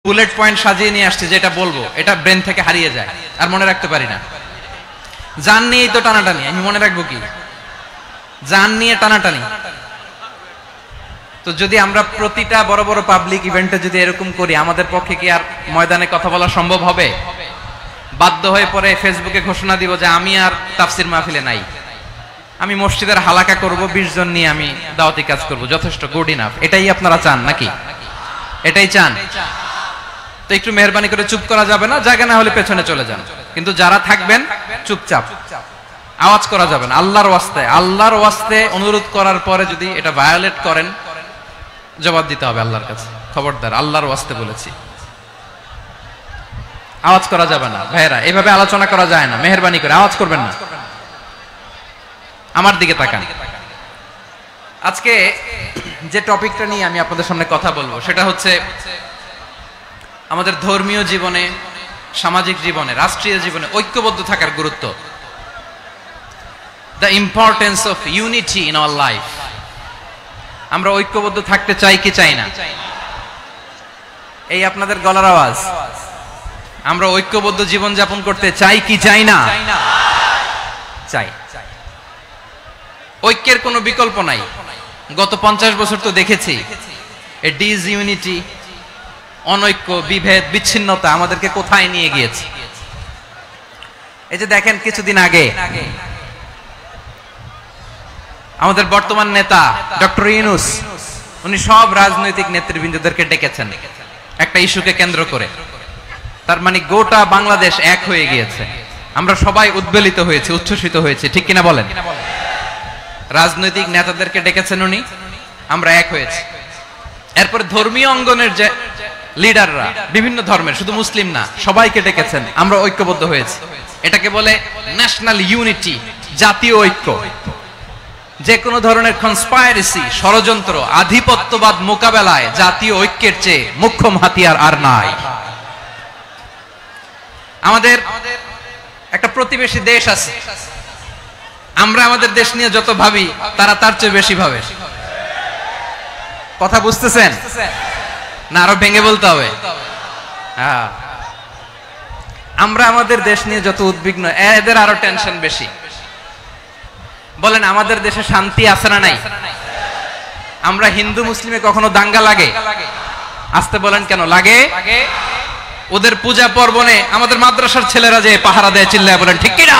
Bullet point সাজিয়ে নিয়ে আসছে, যেটা বলবো এটা ব্রেন থেকে হারিয়ে যায় আর মনে রাখতে পারি না। জান নিয়ে তো টানাটানি, আমি মনে রাখবো কি? জান নিয়ে টানাটানি। তো যদি আমরা প্রতিটা বড় বড় পাবলিক ইভেন্টে যদি এরকম করি, আমাদের পক্ষে কি আর ময়দানে কথা বলা সম্ভব হবে? বাধ্য হয়ে পরে ফেসবুকে ঘোষণা দিব যে আমি আর তাফসির মাহফিলে নাই, আমি মসজিদের হালাকা করব, 20 জন নিয়ে আমি দাওয়াতি কাজ করব, যথেষ্ট, গুড ইনাফ। এটাই আপনারা চান নাকি? এটাই চান? তো একটু মেহরবানি করে চুপ করা যাবে না, জায়গা না হলে পেছনে চলে যান, কিন্তু যারা থাকবেন চুপচাপ, আওয়াজ করা যাবে না। আল্লাহর ওয়াস্তে অনুরোধ করার পরে যদি এটা ভায়োলেট করেন, জবাব দিতে হবে আল্লাহর কাছে। খবরদার, আল্লাহর ওয়াস্তে বলেছি, আওয়াজ করা যাবে না। ভাইয়েরা, এইভাবে আলোচনা করা যায় না, মেহরবানি করে আওয়াজ করবেন না। আমার দিকে তাকান। আজকে যে টপিকটা নিয়ে আমি আপনাদের সামনে কথা বলবো সেটা হচ্ছে আমাদের ধর্মীয় জীবনে, সামাজিক জীবনে, রাষ্ট্রীয় জীবনে ঐক্যবদ্ধ থাকার গুরুত্ব। The importance of unity in our life. আমরা ঐক্যবদ্ধ থাকতে চাই কি চাই না? এই আপনাদের গলার আওয়াজ। আমরা ঐক্যবদ্ধ জীবন যাপন করতে চাই কি চাই না? চাই। ঐক্যের কোনো বিকল্প নাই। গত 50 বছর তো দেখেছি এই ডিসইউনিটি, অনৈক্য, বিভেদ, বিচ্ছিন্নতা আমাদেরকে কোথায় নিয়ে গিয়েছে। এই যে দেখেন, কিছুদিন আগে আমাদের বর্তমান নেতা ডক্টর ইউনূস, উনি সব রাজনৈতিক নেতৃবৃন্দদেরকে ডেকেছেন একটা ইস্যুকে কেন্দ্র করে। তার মানে গোটা বাংলাদেশ এক হয়ে গিয়েছে। আমরা সবাই উদ্বেলিত হয়েছে, উচ্ছ্বসিত হয়েছে, ঠিক কিনা বলেন? রাজনৈতিক নেতাদেরকে ডেকেছেন উনি, আমরা এক হয়েছি। এরপর ধর্মীয় অঙ্গনের যে লিডাররা, বিভিন্ন ধর্মের, শুধু মুসলিম না, সবাইকে ডেকেছেন, আমরা ঐক্যবদ্ধ হয়েছি। এটাকে বলে ন্যাশনাল ইউনিটি, জাতীয় ঐক্য। যে কোনো ধরনের কনস্পাইরেসি, ষড়যন্ত্র, আধিপত্যবাদ মোকাবেলায় জাতীয় ঐক্যের চেয়ে মুখ্যম হাতিয়ার আর নাই। আমাদের একটা প্রতিবেশী দেশ আছে, আমরা আমাদের দেশ নিয়ে যত ভাবি তারা তার চেয়ে বেশি ভাবে। কথা বুঝতেছেন না? আরো ভেঙে বলতে হবে। আমরা আমাদের দেশ নিয়ে যত উদ্বিগ্ন, এদের আরো টেনশন বেশি। বলেন, আমাদের দেশে শান্তি আছে না নাই? আমরা হিন্দু মুসলিমে কখনো দাঙ্গা লাগে? আসতে বলেন, কেন লাগে? ওদের পূজা পার্বণে আমাদের মাদ্রাসার ছেলেরা যে পাহারা দেয়, চিল্লায় বলেন ঠিক কিনা?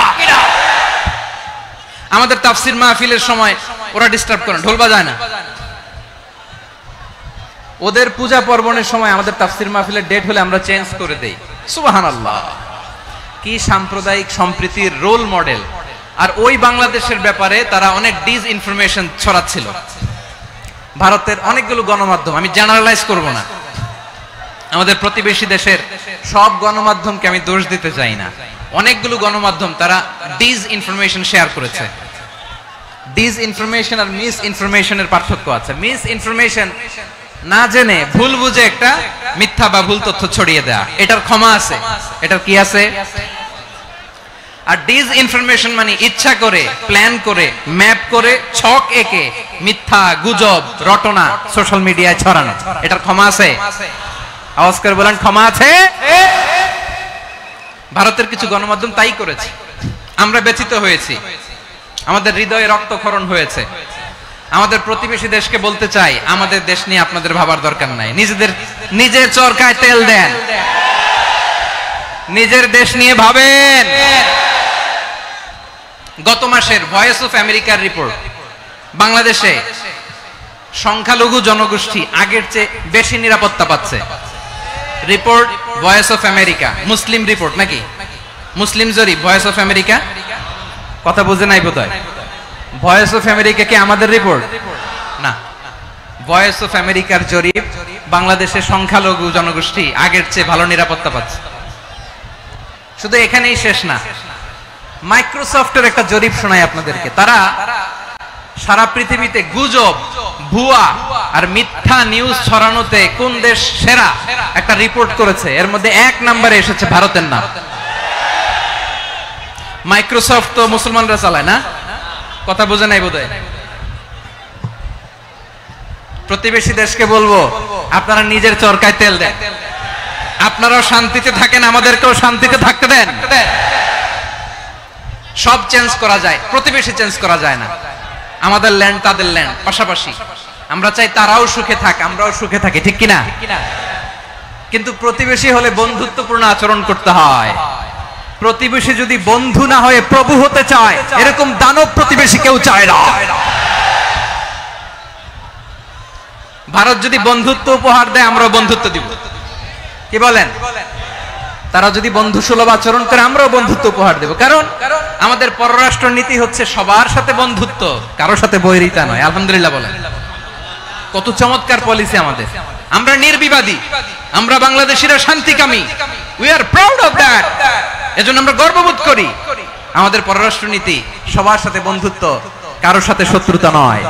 আমাদের তাফসির মাহফিলের সময় ওরা ডিস্টার্ব করেন, ঢোল বাজায় না। ওদের পূজা পার্বণের সময় আমাদের তাফসির মাহফিলের ডেট হলে আমরা চেঞ্জ করে দেই। সুবহানাল্লাহ, কি সাম্প্রদায়িক সম্প্রীতির রোল মডেল। আর ওই বাংলাদেশের ব্যাপারে তারা অনেক ডিসইনফরমেশন ছড়াচ্ছিল। ভারতের অনেকগুলো গণমাধ্যম, আমি জেনারেলাইজ করব না, আমাদের প্রতিবেশী দেশের সব গণমাধ্যমকে আমি দোষ দিতে চাই না, অনেকগুলো গণমাধ্যম তারা ডিসইনফরমেশন শেয়ার করেছে। ডিসইনফরমেশন আর মিস ইনফরমেশনের পার্থক্য আছে। মিস ইনফরমেশন না জেনে ভুল বুঝে একটা মিথ্যা বা ভুল তথ্য ছড়িয়ে দেয়া, এটার ক্ষমা আছে, এটার কি আছে? আর ডিসইনফরমেশন মানে ইচ্ছা করে, প্ল্যান করে, ম্যাপ করে, ছক এঁকে মিথ্যা, গুজব, রটনা সোশ্যাল মিডিয়ায় ছড়ানো, এটার ক্ষমা আছে? আওয়াজ করে বলেন, ক্ষমা আছে? ভারতের কিছু গণমাধ্যম তাই করেছে, আমরা ব্যথিত হয়েছি, আমাদের হৃদয়ে রক্তক্ষরণ হয়েছে। আমাদের প্রতিবেশী দেশকে বলতে চাই, আমাদের দেশ নিয়ে আপনাদের ভাবার দরকার নাই, নিজের চরকায় তেল দেন, নিজের দেশ নিয়ে ভাবেন। গত মাসের ভয়েস অফ আমেরিকার রিপোর্ট, বাংলাদেশে সংখ্যালঘু জনগোষ্ঠী আগের চেয়ে বেশি নিরাপত্তা পাচ্ছে। Report voice of America, Muslim report নাকি? মুসলিম জরিপ, ভয়েস অফ আমেরিকা। কথা বুঝে নাই বোধহয়। ভয়েস অফ আমেরিকা কি আমাদের রিপোর্ট? না, ভয়েস অফ আমেরিকার জরিপ, বাংলাদেশের সংখ্যালঘু জনগোষ্ঠী আগের চেয়ে ভালো নিরাপত্তা পাচ্ছে। শুধু এখানেই শেষ না, মাইক্রোসফটের একটা জরিপ শোনাই আপনাদেরকে। তারা সারা পৃথিবীতে গুজব, ভুয়া আর মিথ্যা নিউজ ছড়ানোতে কোন দেশ সেরা একটা রিপোর্ট করেছে। এর মধ্যে 1 নম্বরে এসেছে ভারতের নাম। মাইক্রোসফট তো মুসলমানরা চালায় না? কথা বোঝে নাই বোধহয়। প্রতিবেশী দেশকে বলবো, আপনারা নিজের চরকায় তেল দেন। আপনারাও শান্তিতে থাকেন, আমাদেরকেও শান্তিতে থাকতে দেন। সব চেঞ্জ করা যায়, প্রতিবেশী চেঞ্জ করা যায় না। আমাদের ল্যান্ড তাদের ল্যান্ড, পাশাপাশি। আমরা চাই তারাও সুখে থাক, আমরাও সুখে থাকি, ঠিক কিনা? কিন্তু প্রতিবেশী হলে বন্ধুত্বপূর্ণ আচরণ করতে হয়। প্রতিবেশী যদি বন্ধু না হয়ে প্রভু হতে চায়, এরকম দানব প্রতিবেশী কেউ চায় না। ভারত যদি বন্ধুত্ব উপহার দেয়, আমরাও বন্ধুত্ব দিব। কি বলেন? তারা যদি বন্ধু সুলভ আচরণ করে, আমরাও বন্ধুত্ব উপহার দেব। কারণ আমাদের পররাষ্ট্র নীতি হচ্ছে সবার সাথে বন্ধুত্ব, কারোর সাথে বৈরিতা নয়। আলহামদুলিল্লাহ বলেন, কত চমৎকার পলিসি আমাদের। আমরা নির্বিবাদী, আমরা বাংলাদেশিরা শান্তিকামী। We are proud of that. এজন্য আমরা গর্ববোধ করি। আমাদের পররাষ্ট্র নীতি সবার সাথে বন্ধুত্ব, কারোর সাথে শত্রুতা নয়।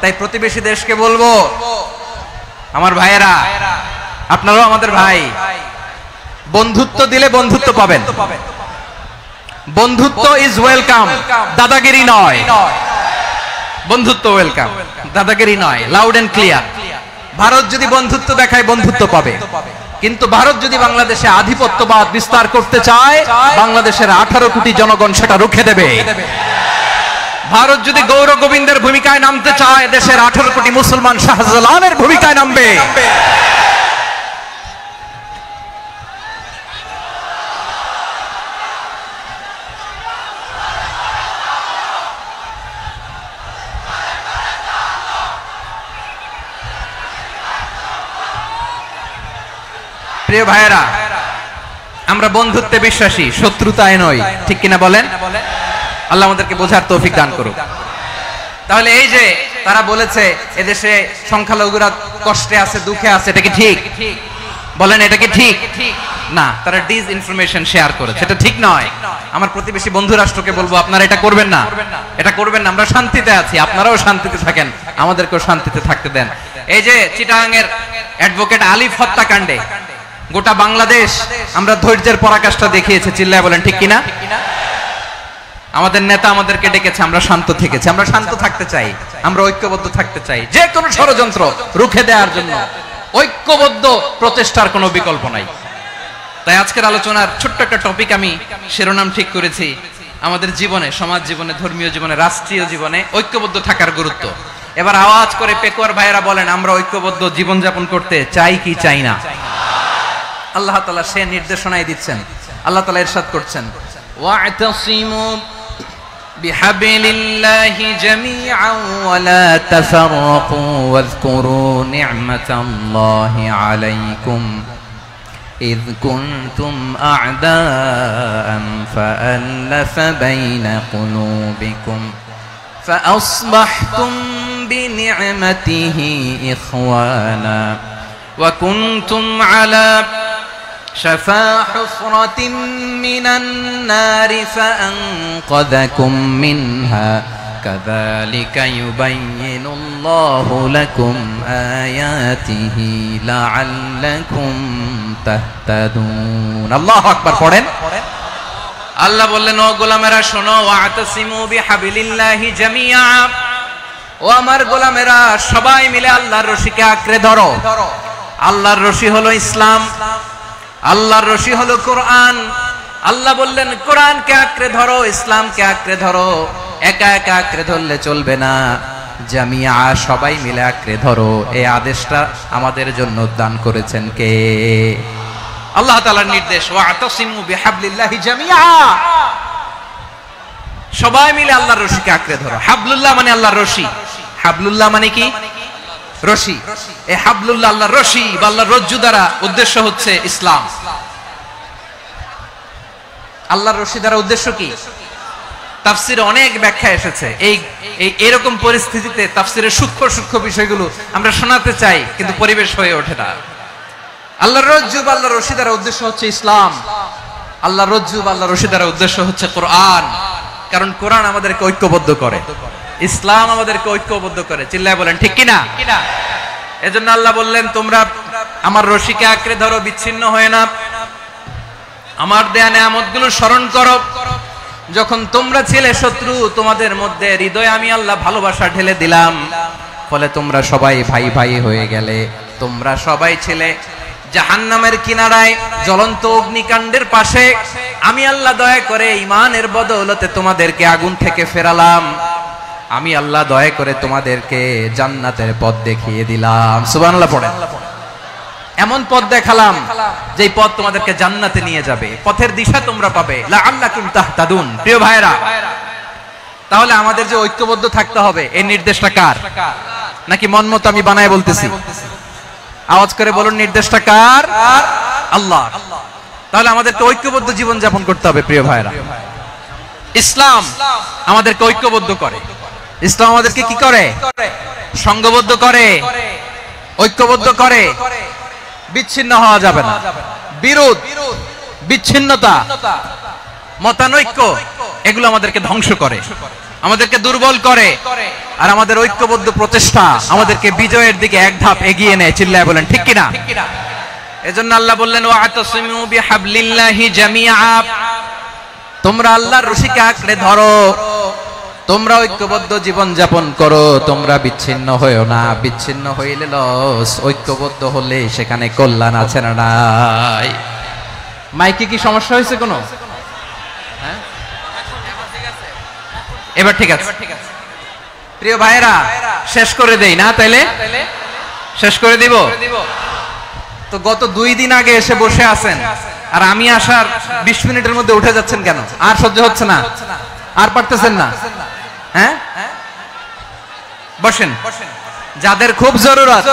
তাই প্রতিবেশী দেশকে বলবো, আমার ভাইয়েরা, আপনারাও আমাদের ভাই, বন্ধুত্ব দিলে বন্ধুত্ব পাবেন। বন্ধুত্ব ইজ ওয়েলকাম, দাদাগিরি নয়। বন্ধুত্ব ওয়েলকাম, দাদাগিরি নয়। Loud and clear. ভারত যদি বন্ধুত্ব দেখায়, বন্ধুত্ব পাবে। কিন্তু ভারত যদি বাংলাদেশে আধিপত্যবাদ বিস্তার করতে চায়, বাংলাদেশের 18 কোটি জনগণ সেটা রুখে দেবে। ভারত যদি গৌর গোবিন্দের ভূমিকায় নামতে চায়, দেশের 18 কোটি মুসলমান শাহজালালের ভূমিকায় নামবে। প্রিয় ভাইয়েরা, আমরা বন্ধুত্বে বিশ্বাসী, শত্রুতায় নই, ঠিক কিনা বলেন? আল্লাহ আমাদেরকে বোঝার তৌফিক দান করুক। তাহলে এই যে তারা বলেছে এদেশে সংখ্যালঘুরা কষ্টে আছে, দুঃখে আছে, এটা কি ঠিক? বলেন, এটা কি ঠিক? না, তারা ডিস ইনফরমেশন শেয়ার করেছে, এটা ঠিক নয়। আমার প্রতিবেশী বন্ধু রাষ্ট্রকে বলবো, আপনারা এটা করবেন না, এটা করবেন না। আমরা শান্তিতে আছি, আপনারাও শান্তিতে থাকেন, আমাদেরকেও শান্তিতে থাকতে দেন। এই যে চিটাগাং এর অ্যাডভোকেট আলিফ হত্যাকাণ্ডে গোটা বাংলাদেশ আমরা ধৈর্যের পরাকাষ্ঠা দেখিয়েছে, চিল্লায় বলেন ঠিক কিনা? আমাদের নেতা আমাদেরকে ডেকেছে, আমরা শান্ত থেকেছি। আমরা শান্ত থাকতে চাই, আমরা ঐক্যবদ্ধ থাকতে চাই। যে কোনো ষড়যন্ত্র রুখে দেওয়ার জন্য ঐক্যবদ্ধ প্রচেষ্টার কোনো বিকল্প নাই। তাই আজকের আলোচনার ছোট্ট একটা টপিক আমি শিরোনাম ঠিক করেছি, আমাদের জীবনে, সমাজ জীবনে, ধর্মীয় জীবনে, রাষ্ট্রীয় জীবনে ঐক্যবদ্ধ থাকার গুরুত্ব। এবার আওয়াজ করে পেকুয়ার ভাইয়েরা বলেন, আমরা ঐক্যবদ্ধ জীবনযাপন করতে চাই কি চাই না? আল্লাহ তাআলা সে নির্দেশনাই দিচ্ছেন। আল্লাহ তাআলা ইরশাদ করছেন, ওয়া'তাসিমু বিহাবিলিল্লাহি জামিআন ওয়া লা তাফাররাকু ওয়াযকুরু নি'মাতাল্লাহি আলাইকুম إذ كنتم أعداء فألف بين قلوبكم فأصبحتم بنعمته إخوانا وكنتم على شفا حفرة من النار فأنقذكم منها كذلك يبين الله لكم آياته لعلكم تهتدون الله أكبر পড়েন আল্লাহ বললেন ও গোলামেরা শোনো ওয়াতাসিমু বিহাবিলিল্লাহি জামিআ ও আমার গোলামেরা সবাই মিলে আল্লাহর রশিকে আঁকড়ে ধরো আল্লাহর রশি হলো ইসলাম আল্লাহর রশি হলো কোরআন আল্লাহ বললেন কোরআনকে আঁকড়ে ধরো ইসলামকে আঁকড়ে ধরো একা একা আঁকড়ে ধরলে চলবে না জামিআ সবাই মিলে আঁকড়ে ধরো এই আদেশটা আমাদের জন্য দান করেছেন কে আল্লাহ তাআলার নির্দেশ ওয়াতাসিমু বিহাবলিল্লাহি জামিআ সবাই মিলে আল্লাহর রশিকে আঁকড়ে ধরো হাবলুল্লাহ মানে আল্লাহর রশি হাবলুল্লাহ মানে কি রশি এই হাবলুল্লাহ আল্লাহর রশি বা আল্লাহর রজ্জু দ্বারা উদ্দেশ্য হচ্ছে ইসলাম আল্লাহর রশি দ্বারা উদ্দেশ্য কি তাফসিরে অনেক ব্যাখ্যা এসেছে এই এরকম পরিস্থিতিতে তাফসিরের সূক্ষ্ম সূক্ষ্ম বিষয়গুলো আমরা শোনাতে চাই কিন্তু পরিবেশ হয়ে ওঠে না আল্লাহর রজ্জু বা আল্লাহর রশি দ্বারা উদ্দেশ্য হচ্ছে ইসলাম আল্লাহর রজ্জু বা আল্লাহর রশি দ্বারা উদ্দেশ্য হচ্ছে কোরআন কারণ কোরআন আমাদেরকে ঐক্যবদ্ধ করে ইসলাম আমাদেরকে ঐক্যবদ্ধ করে চিল্লায় বলেন ঠিক কিনা এজন্য আল্লাহ বললেন তোমরা আমার রশিকে আঁকড়ে ধরো বিচ্ছিন্ন হয়ে না আমার দেয়া নেয়ামতগুলো স্মরণ করো যখন তোমরা ছিলে শত্রু তোমাদের মধ্যে হৃদয়ে আমি আল্লাহ ভালোবাসা ঢেলে দিলাম ফলে তোমরা সবাই ভাই ভাই হয়ে গেলে তোমরা সবাই ছিলে জাহান্নামের কিনারায় জ্বলন্ত অগ্নিকাণ্ডের পাশে আমি আল্লাহ দয়া করে ঈমানের বদৌলতে তোমাদেরকে আগুন থেকে ফেরালাম, আমি আল্লাহ দয়া করে তোমাদেরকে জান্নাতের পথ দেখিয়ে দিলাম। সুবহানাল্লাহ পড়েন। এমন পথ দেখালাম যেই পথ তোমাদেরকে জান্নাতে নিয়ে যাবে, পথের দিশা তোমরা পাবে, লাআল্লাকুম তাহতাদুন। প্রিয় ভাইরা, তাহলে আমাদের যে ঐক্যবদ্ধ থাকতে হবে এই নির্দেশটা কার? নাকি মন মতো আমি বানায় বলতেছি? আওয়াজ করে বলুন, নির্দেশটা কার? আল্লাহ। তাহলে আমাদেরকে ঐক্যবদ্ধ জীবন যাপন করতে হবে। প্রিয় ভাইরা, ইসলাম আমাদেরকে ঐক্যবদ্ধ করে। ইসলাম আমাদেরকে কি করে? সংঘবদ্ধ করে, ঐক্যবদ্ধ করে। বিচ্ছিন্ন হওয়া যাবে না। বিরোধ, বিচ্ছিন্নতা, মতানৈক্য এগুলো আমাদেরকে ধ্বংস করে, আমাদেরকে দুর্বল করে, আর আমাদের ঐক্যবদ্ধ প্রচেষ্টা আমাদেরকে বিজয়ের দিকে এক ধাপ এগিয়ে নেয়। চিল্লায় বলেন ঠিক কিনা? এজন্য আল্লাহ বললেন, ওয়াতাসিমু বিহাবলিল্লাহি জামিআ, তোমরা আল্লাহর রশিকে আঁকড়ে ধরো, তোমরা ঐক্যবদ্ধ জীবন যাপন করো, তোমরা বিচ্ছিন্ন হইও না। বিচ্ছিন্ন হইলে লস, ঐক্যবদ্ধ হলে সেখানে কল্যাণ আছে না নাই? মাইকে কি সমস্যা হয়েছে কোনো? হ্যাঁ, এবার ঠিক আছে। প্রিয় ভাইরা, শেষ করে দেই না? তাইলে শেষ করে দিব তো। গত 2 দিন আগে এসে বসে আছেন, আর আমি আসার 20 মিনিটের মধ্যে উঠে যাচ্ছেন কেন? আর সহ্য হচ্ছে না? আর পারতেছেন না? হ্যাঁ, বসেন। যাদের খুব জরুরত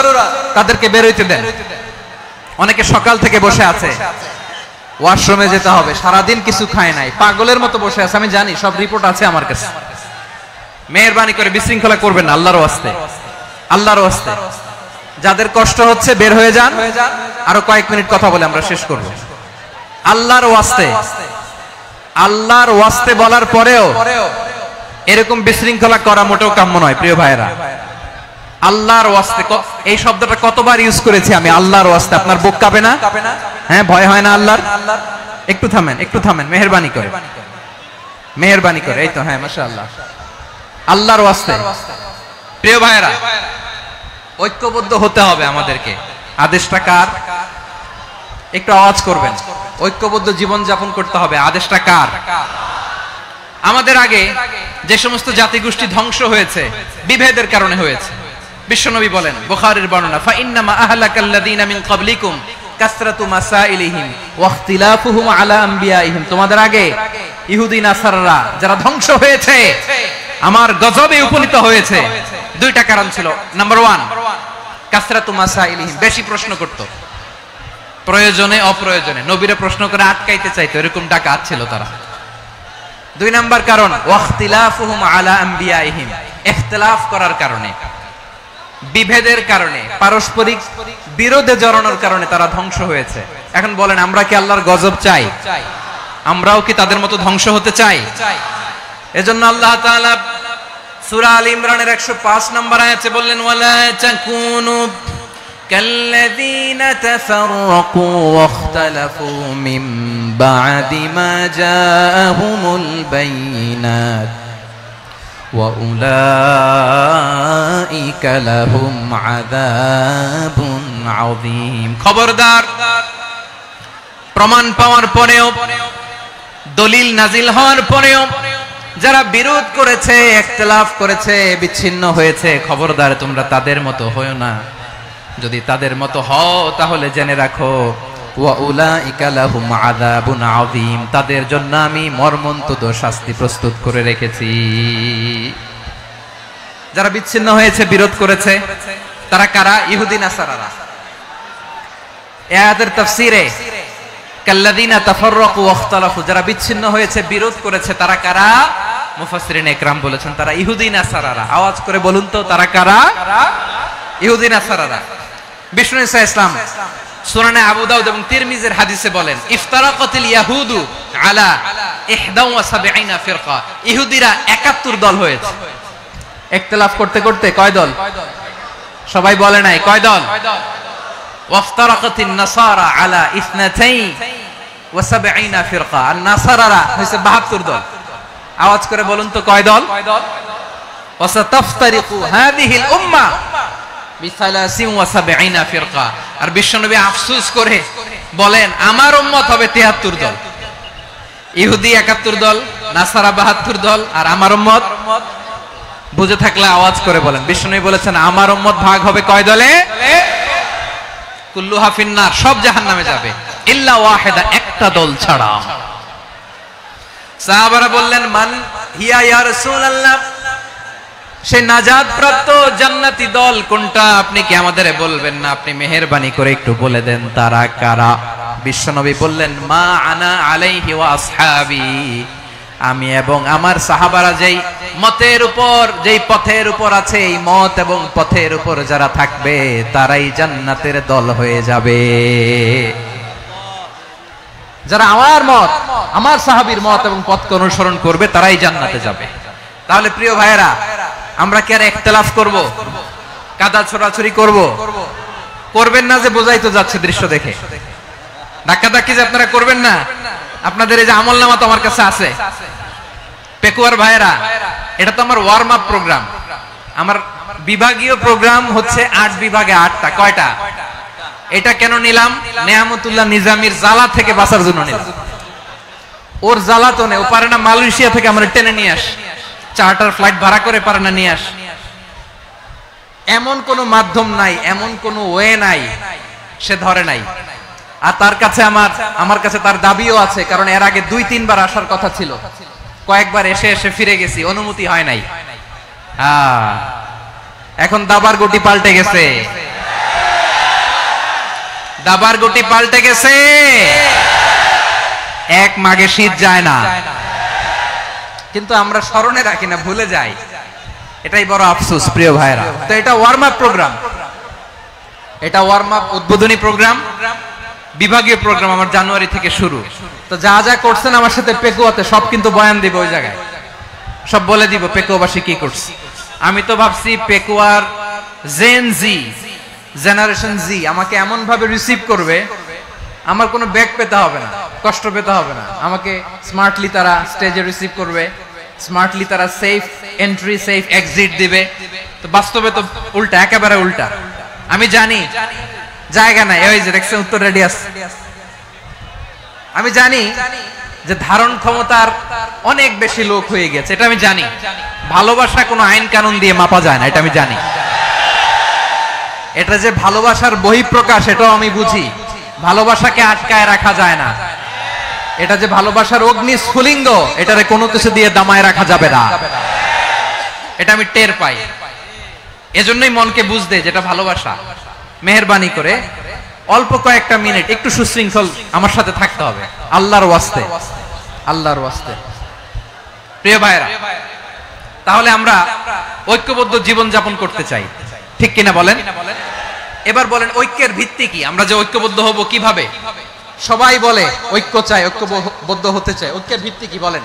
তাদেরকে বের হইতে দেন। অনেকে সকাল থেকে বসে আছে, ওয়াশরুমে যেতে হবে, সারাদিন কিছু খায় নাই, পাগলের মতো বসে আছে। আমি জানি, সব রিপোর্ট আছে আমার কাছে। মেহেরবানি করে বিশৃঙ্খলা করবেন না, আল্লাহর ওয়াস্তে, আল্লাহর ওয়াস্তে। যাদের কষ্ট হচ্ছে বের হয়ে যান। আরো কয়েক মিনিট কথা বলে আমরা শেষ করব। আল্লাহর ওয়াস্তে, আল্লাহর ওয়াস্তে বলার পরেও এরকম বিশৃঙ্খলা করা মোটেও কাম্য নয়। প্রিয় ভাইরা, আল্লাহর ওয়াস্তে, এই শব্দটা কতবার ইউজ করেছি আমি, আল্লাহর ওয়াস্তে। আপনার বুক কাঁপে না? হ্যাঁ, ভয় হয় না আল্লাহর? একটু থামেন, একটু থামেন, মেহেরবানি করে, মেহেরবানি করে। এই তো, হ্যাঁ, মাশাআল্লাহ। আল্লাহর ওয়াস্তে। প্রিয় ভাইরা, ঐক্যবদ্ধ হতে হবে আমাদেরকে। আদেশটা কার? একটু আওয়াজ করবেন। ঐক্যবদ্ধ জীবন যাপন করতে হবে। আদেশটা কার? আমাদের আগে যে সমস্ত জাতিগোষ্ঠী ধ্বংস হয়েছে বিভেদের কারণে হয়েছে। বিশ্বনবী বলেন, বুখারীর বর্ণনা, ফা ইন্নামা আহলাকাল্লাযীনা মিন ক্বাবলিকুম কাসরাতু মাসাইলিহিম ওয়া ইখতিলাফুহুম আলা আমবিয়াইহিম। তোমাদের আগে ইহুদি নাসারারা যারা ধ্বংস হয়েছে, আমার গজবে উপনীত হয়েছে, 2টা কারণ ছিল। নাম্বার 1, কাসরাতু মাসাইলিহিম, বেশি প্রশ্ন করত, প্রয়োজনে অপ্রয়োজনে নবীরা প্রশ্ন করে আটকাইতে চাইতো, এরকম ডাকাত ছিল তারা। 2 নাম্বার কারণ, ওয়াখতিলাফুহুম আলা আমবিয়াইহিম, ইখতিলাফ করার কারণে, বিভেদের কারণে, পারস্পরিক বিরোধে জড়ানোর কারণে তারা ধ্বংস হয়েছে। এখন বলেন, আমরা কি আল্লাহর গজব চাই? আমরাও কি তাদের মতো ধ্বংস হতে চাই? এজন্য আল্লাহ তাআলা সূরা আল ইমরানের 105 নম্বর আয়াতে বললেন, ওয়ালা তাকুনু কাল্লাযীনা তাফাররাকু ওয়াখতালাফু মিন বা'দি মা জাআহুমুল বাইয়িনাত ওয়া উলাইকা লাহুম আযাবুন আযীম। খবরদার, প্রমাণ পাওয়ার পরেও, দলিল নাজিল হওয়ার পরেও যারা বিরোধ করেছে, ইখতিলাফ করেছে, বিচ্ছিন্ন হয়েছে, খবরদার তোমরা তাদের মতো হয়ো না। যদি তাদের মতো হও তাহলে জেনে রাখো, ওয়া উলাইকা লাহুম আযাবুন আযীম, তাদের জন্য আমি মর্মন্তুদ শাস্তি প্রস্তুত করে রেখেছি। যারা বিচ্ছিন্ন হয়েছে, বিরোধ করেছে, তারা কারা? ইহুদি নাসারারা। এই আয়াতের তাফসীরে কাল্লাযীনা তাফাররাকু ওয়াখতালাফু, যারা বিচ্ছিন্ন হয়েছে, বিরোধ করেছে, তারা কারা? মুফাসসিরিন ইকরাম বলেছেন তারা ইহুদি নাসারারা। আওয়াজ করে বলুন তো, তারা কারা? ইহুদি নাসারারা। বিষ্ণু ঈসা ইসলাম সুনানে আবু দাউদ এবং তিরমিজির হাদিসে বলেন, ইফতারাকাতিল ইয়াহুদু আলা 71 ফিরকা, ইহুদিরা 71 দল হয়েছে। ইখতিলাফ করতে করতে কয় দল? সবাই বলে নাই, কয় দল? ওয়াফতারাকাতিন নাসারা আলা 72 ফিরকা, আর নাসারারা হইছে 72 দল। আওয়াজ করে বলুন তো, কয় দল? ওয়াসাতাফতারিকু হাযিহিল উম্মাহ বি 73 ফিরকা, আর বিশ্বনবী আফসোস করে বলেন আমার উম্মত হবে 73 দল, ইহুদি 71 দল, নাসারা 72 দল, আর আমার উম্মত বুঝে থাকলে আওয়াজ করে বলেন। বিশ্বনবী বলেছেন আমার উম্মত ভাগ হবে কয় দলে? কুল্লুহা ফিন্নার, সব জাহান্নামে যাবে, ইল্লা ওয়াহিদা, একটা দল ছাড়া। সাহাবারা বললেন মান হিয়া ইয়া রাসূলুল্লাহ, সেই নাজাত প্রাপ্ত জান্নাতি দল কোনটা? আপনি কি আমাদের বলবেন না? আপনি মেহেরবানি করে একটু বলে দেন তারা কারা? বিশ্বনবী বললেন মা আনা আলাইহি ওয়া আসহাবি, আমি এবং আমার সাহাবারা যেই মতের উপর, যেই পথের উপর আছে, এই মত এবং পথের উপর যারা থাকবে তারাই জান্নাতের দল হয়ে যাবে। যারা আমার মত, আমার সাহাবীর মত এবং পথকে অনুসরণ করবে তারাই জান্নাতে যাবে। তাহলে প্রিয় ভাইয়েরা, আমরা কি আর ইখতিলাফ করব, কাদা ছোড়াছুরি করব? করবেন না যে বোঝাই তো যাচ্ছে দৃশ্য দেখে। ধাক্কাধাক্কি যে আপনারা করবেন না। আপনাদের এই যে আমলনামা তো আমার কাছে আছে। পেকুয়ার ভাইয়েরা, এটা তো আমার ওয়ার্ম আপ প্রোগ্রাম। আমার বিভাগীয় প্রোগ্রাম হচ্ছে 8 বিভাগে 8টা। কয়টা? এটা কেন নিলাম? নেয়ামতুল্লাহ নিজামীর জ্বালা থেকে বাঁচার জন্য নিলাম। ওর জ্বালাতনে ও পারে না মালয়েশিয়া থেকে আমরা টেনে নিয়ে আস, চার্টার ফ্লাইট ভাড়া করে পারে না নিয়ে আস। এমন কোন মাধ্যম নাই, এমন কোন ওয়ে নাই সে ধরে নাই। আর তার কাছে আমার কাছে তার দাবিও আছে, কারণ এর আগে 2-3 বার আসার কথা ছিল, কয়েকবার এসে এসে ফিরে গেছি, অনুমতি হয় নাই। এখন দাবার গুটি পাল্টে গেছে, দাবার গুটি পাল্টে গেছে। এক মাঘে শীত যায় না, কিন্তু আমরা স্মরণে রাখি না, ভুলে যাই। এটাই বড় আফসোস প্রিয় ভাইরা। তো এটা ওয়ার্ম আপ প্রোগ্রাম, এটা ওয়ার্ম আপ উদ্বোধনী প্রোগ্রাম, বিভাগীয় প্রোগ্রাম আমার জানুয়ারি থেকে শুরু। তো যা যা করছেন আমার সাথে পেকুয়াতে সব কিন্তু বয়ান দিব, ওই জায়গায় সব বলে দিব পেকুয়াবাসী কি করছে। আমি তো ভাবছি পেকুয়ার জেন জি, জেনারেশন জি আমাকে এমন ভাবে রিসিভ করবে, আমার কোনো ব্যাক পেতে হবে না, কষ্ট পেতে হবে না। আমাকে স্মার্টলি তারা স্টেজে রিসিভ করবে, স্মার্টলি তারা সেফ এন্ট্রি সেফ এক্সিট দিবে। তো বাস্তবে তো উল্টা, একেবারে উল্টা। আমি জানি জায়গা নাই, ওই যে দেখছেন উত্তর রেডিয়াস। আমি জানি যে ধারণ ক্ষমতার অনেক বেশি লোক হয়ে গেছে, এটা আমি জানি। ভালোবাসা কোনো আইন কানুন দিয়ে মাপা যায় না, এটা আমি জানি। এটা যে ভালোবাসার বহিঃপ্রকাশ, এটাও আমি বুঝি। ভালোবাসাকে আটকায় রাখা যায় না। এটা যে ভালোবাসার অগ্নি স্ফুলিঙ্গ, এটারে কোনো কিছু দিয়ে দামায় রাখা যাবে না, এটা আমি টের পাই। এজন্যই মনকে বুঝতে যেটা ভালোবাসা। মেহেরবানি করে অল্প কয়েকটা মিনিট একটু সুশৃঙ্খল আমার সাথে থাকতে হবে, আল্লাহর ওয়াস্তে, আল্লাহর ওয়াস্তে। প্রিয় ভাইরা, তাহলে আমরা ঐক্যবদ্ধ জীবন যাপন করতে চাই, ঠিক কিনা বলেন? এবার বলেন ঐক্যের ভিত্তি কি? আমরা যে ঐক্যবদ্ধ হব কিভাবে? সবাই বলে ঐক্য চাই, ঐক্যবদ্ধ হতে চাই। ঐক্যের ভিত্তি কি বলেন?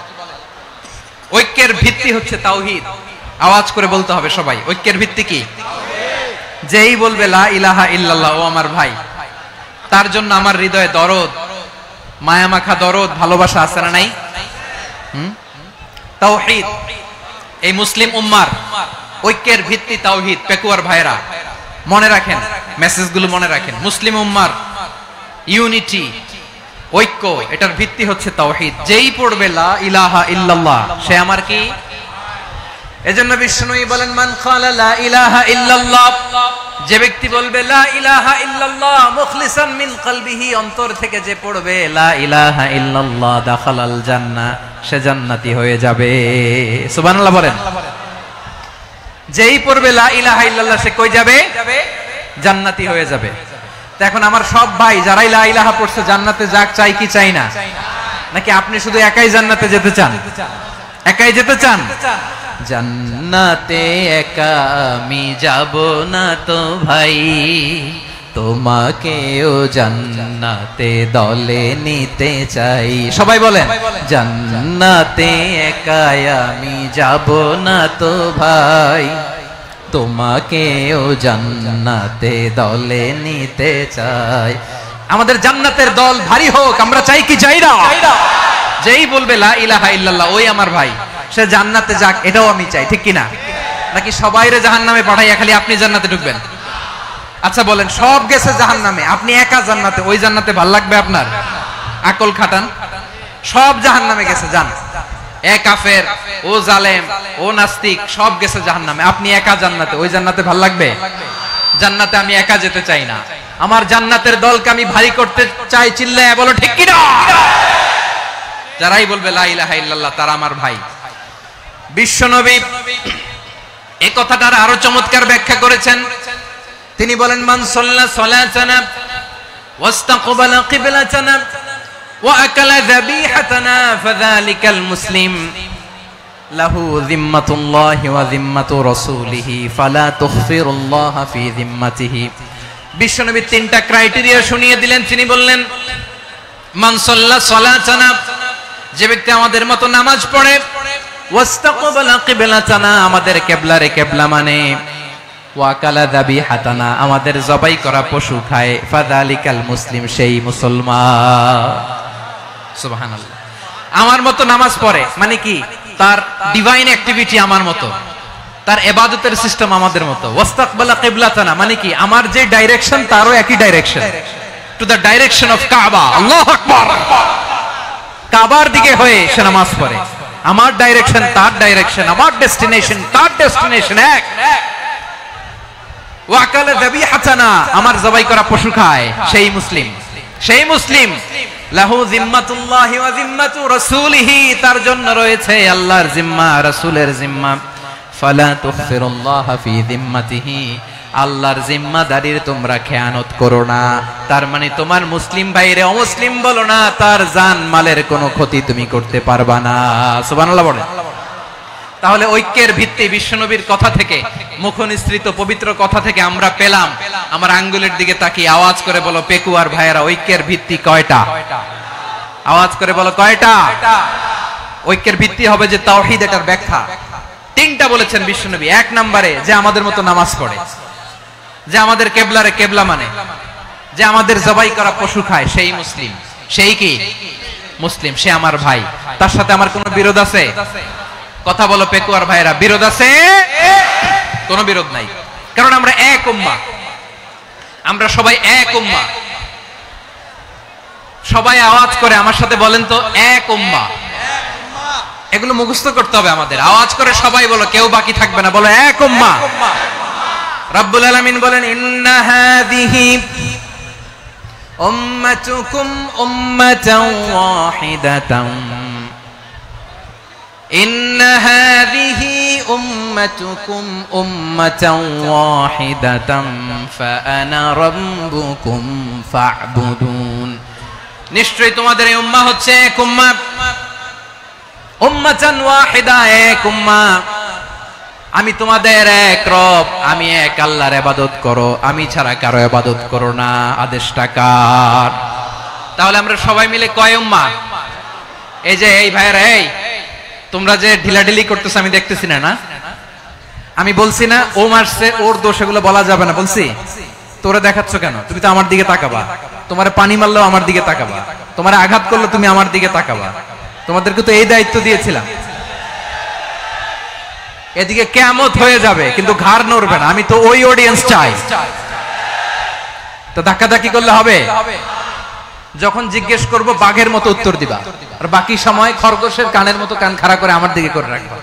ঐক্যের ভিত্তি হচ্ছে তাওহীদ। আওয়াজ করে বলতে হবে সবাই, ঐক্যের ভিত্তি কি? যেই বলবে লা ইলাহা ইল্লাল্লাহ, ও আমার ভাই, তার জন্য আমার হৃদয়ে দরদ, মায়ামাখা দরদ, ভালোবাসা আছে না নাই? তাওহীদ। এই মুসলিম উম্মার ঐক্যের ভিত্তি তাওহীদ। পেকুয়ার ভাইরা মনে রাখেন, মেসেজগুলো মনে রাখেন। মুসলিম উম্মার ইউনিটি, ঐক্য, এটার ভিত্তি হচ্ছে তাওহীদ। যেই পড়বে লা ইলাহা ইল্লাল্লাহ, সে আমার কি? এজন্য বিষ্ণুই বলেন মান ক্বালা লা ইলাহা ইল্লাল্লাহ, যে ব্যক্তি বলবে লা ইলাহা ইল্লাল্লাহ মুখলিসান মিন কলবিহি, অন্তর থেকে যে পড়বে লা ইলাহা ইল্লাল্লাহ, দাখালাল জান্নাহ, সে জান্নাতি হয়ে যাবে। সুবহানাল্লাহ বলেন। যেই পড়বে লা ইলাহা ইল্লাল্লাহ, সে কই যাবে? জান্নাতি হয়ে যাবে। তো এখন আমার সব ভাই যারাই লা ইলাহা পড়ছে জান্নাতে যাক, চাই কি চাই না? নাকি আপনি শুধু একাই জান্নাতে যেতে চান? একাই যেতে চান? জান্নাতে একা আমি যাব না তো ভাই, তোমাকেও জান্নাতে দলে নিতে চাই। সবাই বলেন জান্নাতে একা আমি যাব না তো ভাই, তোমাকেও জান্নাতে দলে নিতে চাই। আমাদের জান্নাতের দল ভারী হোক, আমরা চাই কি চাই না? যেই বলবে লা ইলাহা ইল্লাল্লাহ, ওই আমার ভাই, সে জান্নাতে যাক, এটাও আমি চাই, ঠিক কিনা? নাকি সবাইরে জাহান্নামে পাঠাইয়া খালি আপনি জান্নাতে ঢুকবেন? আচ্ছা বলেন, সব গেছে জাহান্নামে, আপনি একা জান্নাতে, ওই জান্নাতে ভাল লাগবে আপনার? আকল খাটান। সব জাহান্নামে গেছে, যান। এ কাফের, ও জালেম, ও নাস্তিক, সব গেছে জাহান্নামে, আপনি একা জান্নাতে, ওই জান্নাতে ভাল লাগবে? জান্নাতে আমি একা যেতে চাই না, আমার জান্নাতের দলকে আমি ভারী করতে চাই। চিল্লায় বলো ঠিক কি না? যারাই বলবে লা ইলাহা ইল্লাল্লাহ তারা আমার ভাই। বিশ্বনবী এই কথাটার আরো চমৎকার ব্যাখ্যা করেছেন। তিনি বলেন, মান সাল্লা সালাতানা ওয়াস্তাকবালা কিবলাতানা ওয়া আকালা যাবিহাতানা ফাযালিকাল মুসলিম লাহু যিম্মাতুল্লাহি ওয়া যিম্মাতু রাসূলিহি ফালা তুখফিরুল্লাহা ফি যিম্মাতিহি। বিশ্বনবী তিনটা ক্রাইটেরিয়া শুনিয়ে দিলেন। তিনি বললেন, মান সাল্লা সালাতানা, যে ব্যক্তি আমাদের মতো নামাজ পড়ে, ওয়াস্তাকবালা কিবলাতানা, আমাদের কিবলারে কিবলা মানে, ওয়া আকালা যাবিহাতানা, আমাদের জবাই করা পশু খায়, ফাযালিকাল মুসলিম, সেই মুসলমান। সুবহানাল্লাহ। আমার মতো নামাজ পড়ে মানে কি? তার ডিভাইন অ্যাক্টিভিটি আমার মতো, তার ইবাদতের সিস্টেম আমাদের মতো। ওয়াস্তাকবালা কিবলাতানা মানে কি? আমার যে ডাইরেকশন তারও একই direction, to the direction of কাবা। আল্লাহু আকবার। কাবার দিকে হয়ে সে নামাজ পড়ে, আমার ডাইরেকশন তার ডাইরেকশন, আমার ডেস্টিনেশন তার ডেস্টিনেশন এক। ওয়া আকালা যাবিহাতানা, আমার জবাই করা পশু খায়, সেই মুসলিম। সেই মুসলিম। লাহু যিম্মাতুল্লাহি ওয়া যিম্মাতু রাসূলিহি, তার জন্য রয়েছে আল্লাহর জিম্মা, রাসূলের জিম্মা। ফালা তুখফিরুল্লাহা ফি যিম্মাতিহি, আল্লাহর জিম্মাদারির তোমরা খেয়ানত করো না। তার মানে তোমার মুসলিম ভাইরে অমুসলিম বলো না, তার জান মালের কোনো ক্ষতি তুমি করতে পারবা না। সুবহানাল্লাহ বলেন। তাহলে ঐক্যের ভিত্তি বিশ্বনবীর কথা থেকে, মুখনিসৃত পবিত্র কথা থেকে আমরা পেলাম। আমার আঙ্গুলের দিকে তাকিয়ে আওয়াজ করে বলো পেকুয়ার ভাইয়েরা, ঐক্যের ভিত্তি কয়টা? আওয়াজ করে বলো কয়টা? ঐক্যের ভিত্তি হবে যে তাওহীদ, এটার ব্যাখ্যা তিনটা বলেছেন বিশ্বনবী। এক নম্বরে, যে আমাদের মতো নামাজ পড়ে, যে আমাদের কেবলারে কেবলা মানে, যে আমাদের জবাই করা পশু খায়, সেই মুসলিম। সেই কি? মুসলিম। সে আমার ভাই, তার সাথে আমার কোনো বিরোধ আছে? কথা বলো পেকুয়ার ভাইরা, বিরোধ আছে? কোনো বিরোধ নাই, কারণ আমরা এক উম্মাহ, আমরা সবাই এক উম্মাহ। সবাই আওয়াজ করে আমার সাথে বলেন তো, এক উম্মাহ। এগুলো মুখস্থ করতে হবে আমাদের। আওয়াজ করে সবাই বলো, কেউ বাকি থাকবে না, বলো এক উম্মাহ। রব্বুল আলামিন বলেন, ইন্না হাযিহি উম্মাতুকুম উম্মাতান ওয়াহিদাতান, ইন্না হাযিহি উম্মাতুকুম উম্মাতান ওয়াহিদাতান ফাআনা রাব্বুকুম ফা'বুদুন। নিশ্চয়ই তোমাদের এই উম্মাহ হচ্ছে এক উম্মাহ, উম্মাতান ওয়াহিদা, এক উম্মাহ। আমি তোমাদের এক রব, আমি এক আল্লাহর ইবাদত করো, আমি ছাড়া কারো ইবাদত করো না। আদেশটা কার? তাহলে আমরা সবাই মিলে কয় উম্মাহ? এই যে এই ভাইরা, এই তোমরা যে ঢিলাঢিলি করতেছ আমি দেখতেছি না। আমি বলছি না ও মারছে, ওর দোষ, এগুলো বলা যাবে না। বলছি তোরে দেখাচ্ছ কেন? তুমি তো আমার দিকে তাকাবা। তোমারে পানি মারলেও আমার দিকে তাকাবা, তোমারে আঘাত করলে তুমি আমার দিকে তাকাবা। তোমাদেরকে তো এই দায়িত্ব দিয়েছিলাম। এদিকে কিয়ামত হয়ে যাবে কিন্তু ঘাড় নড়বে না। আমি তো ওই অডিয়েন্স চাই। তো ধাক্কাধাক্কি করলে হবে? যখন জিজ্ঞেস করব বাঘের মতো উত্তর দিবা, আর বাকি সময় খরগোশের কানের মতো কান খাড়া করে আমার দিকে করে রাখবা।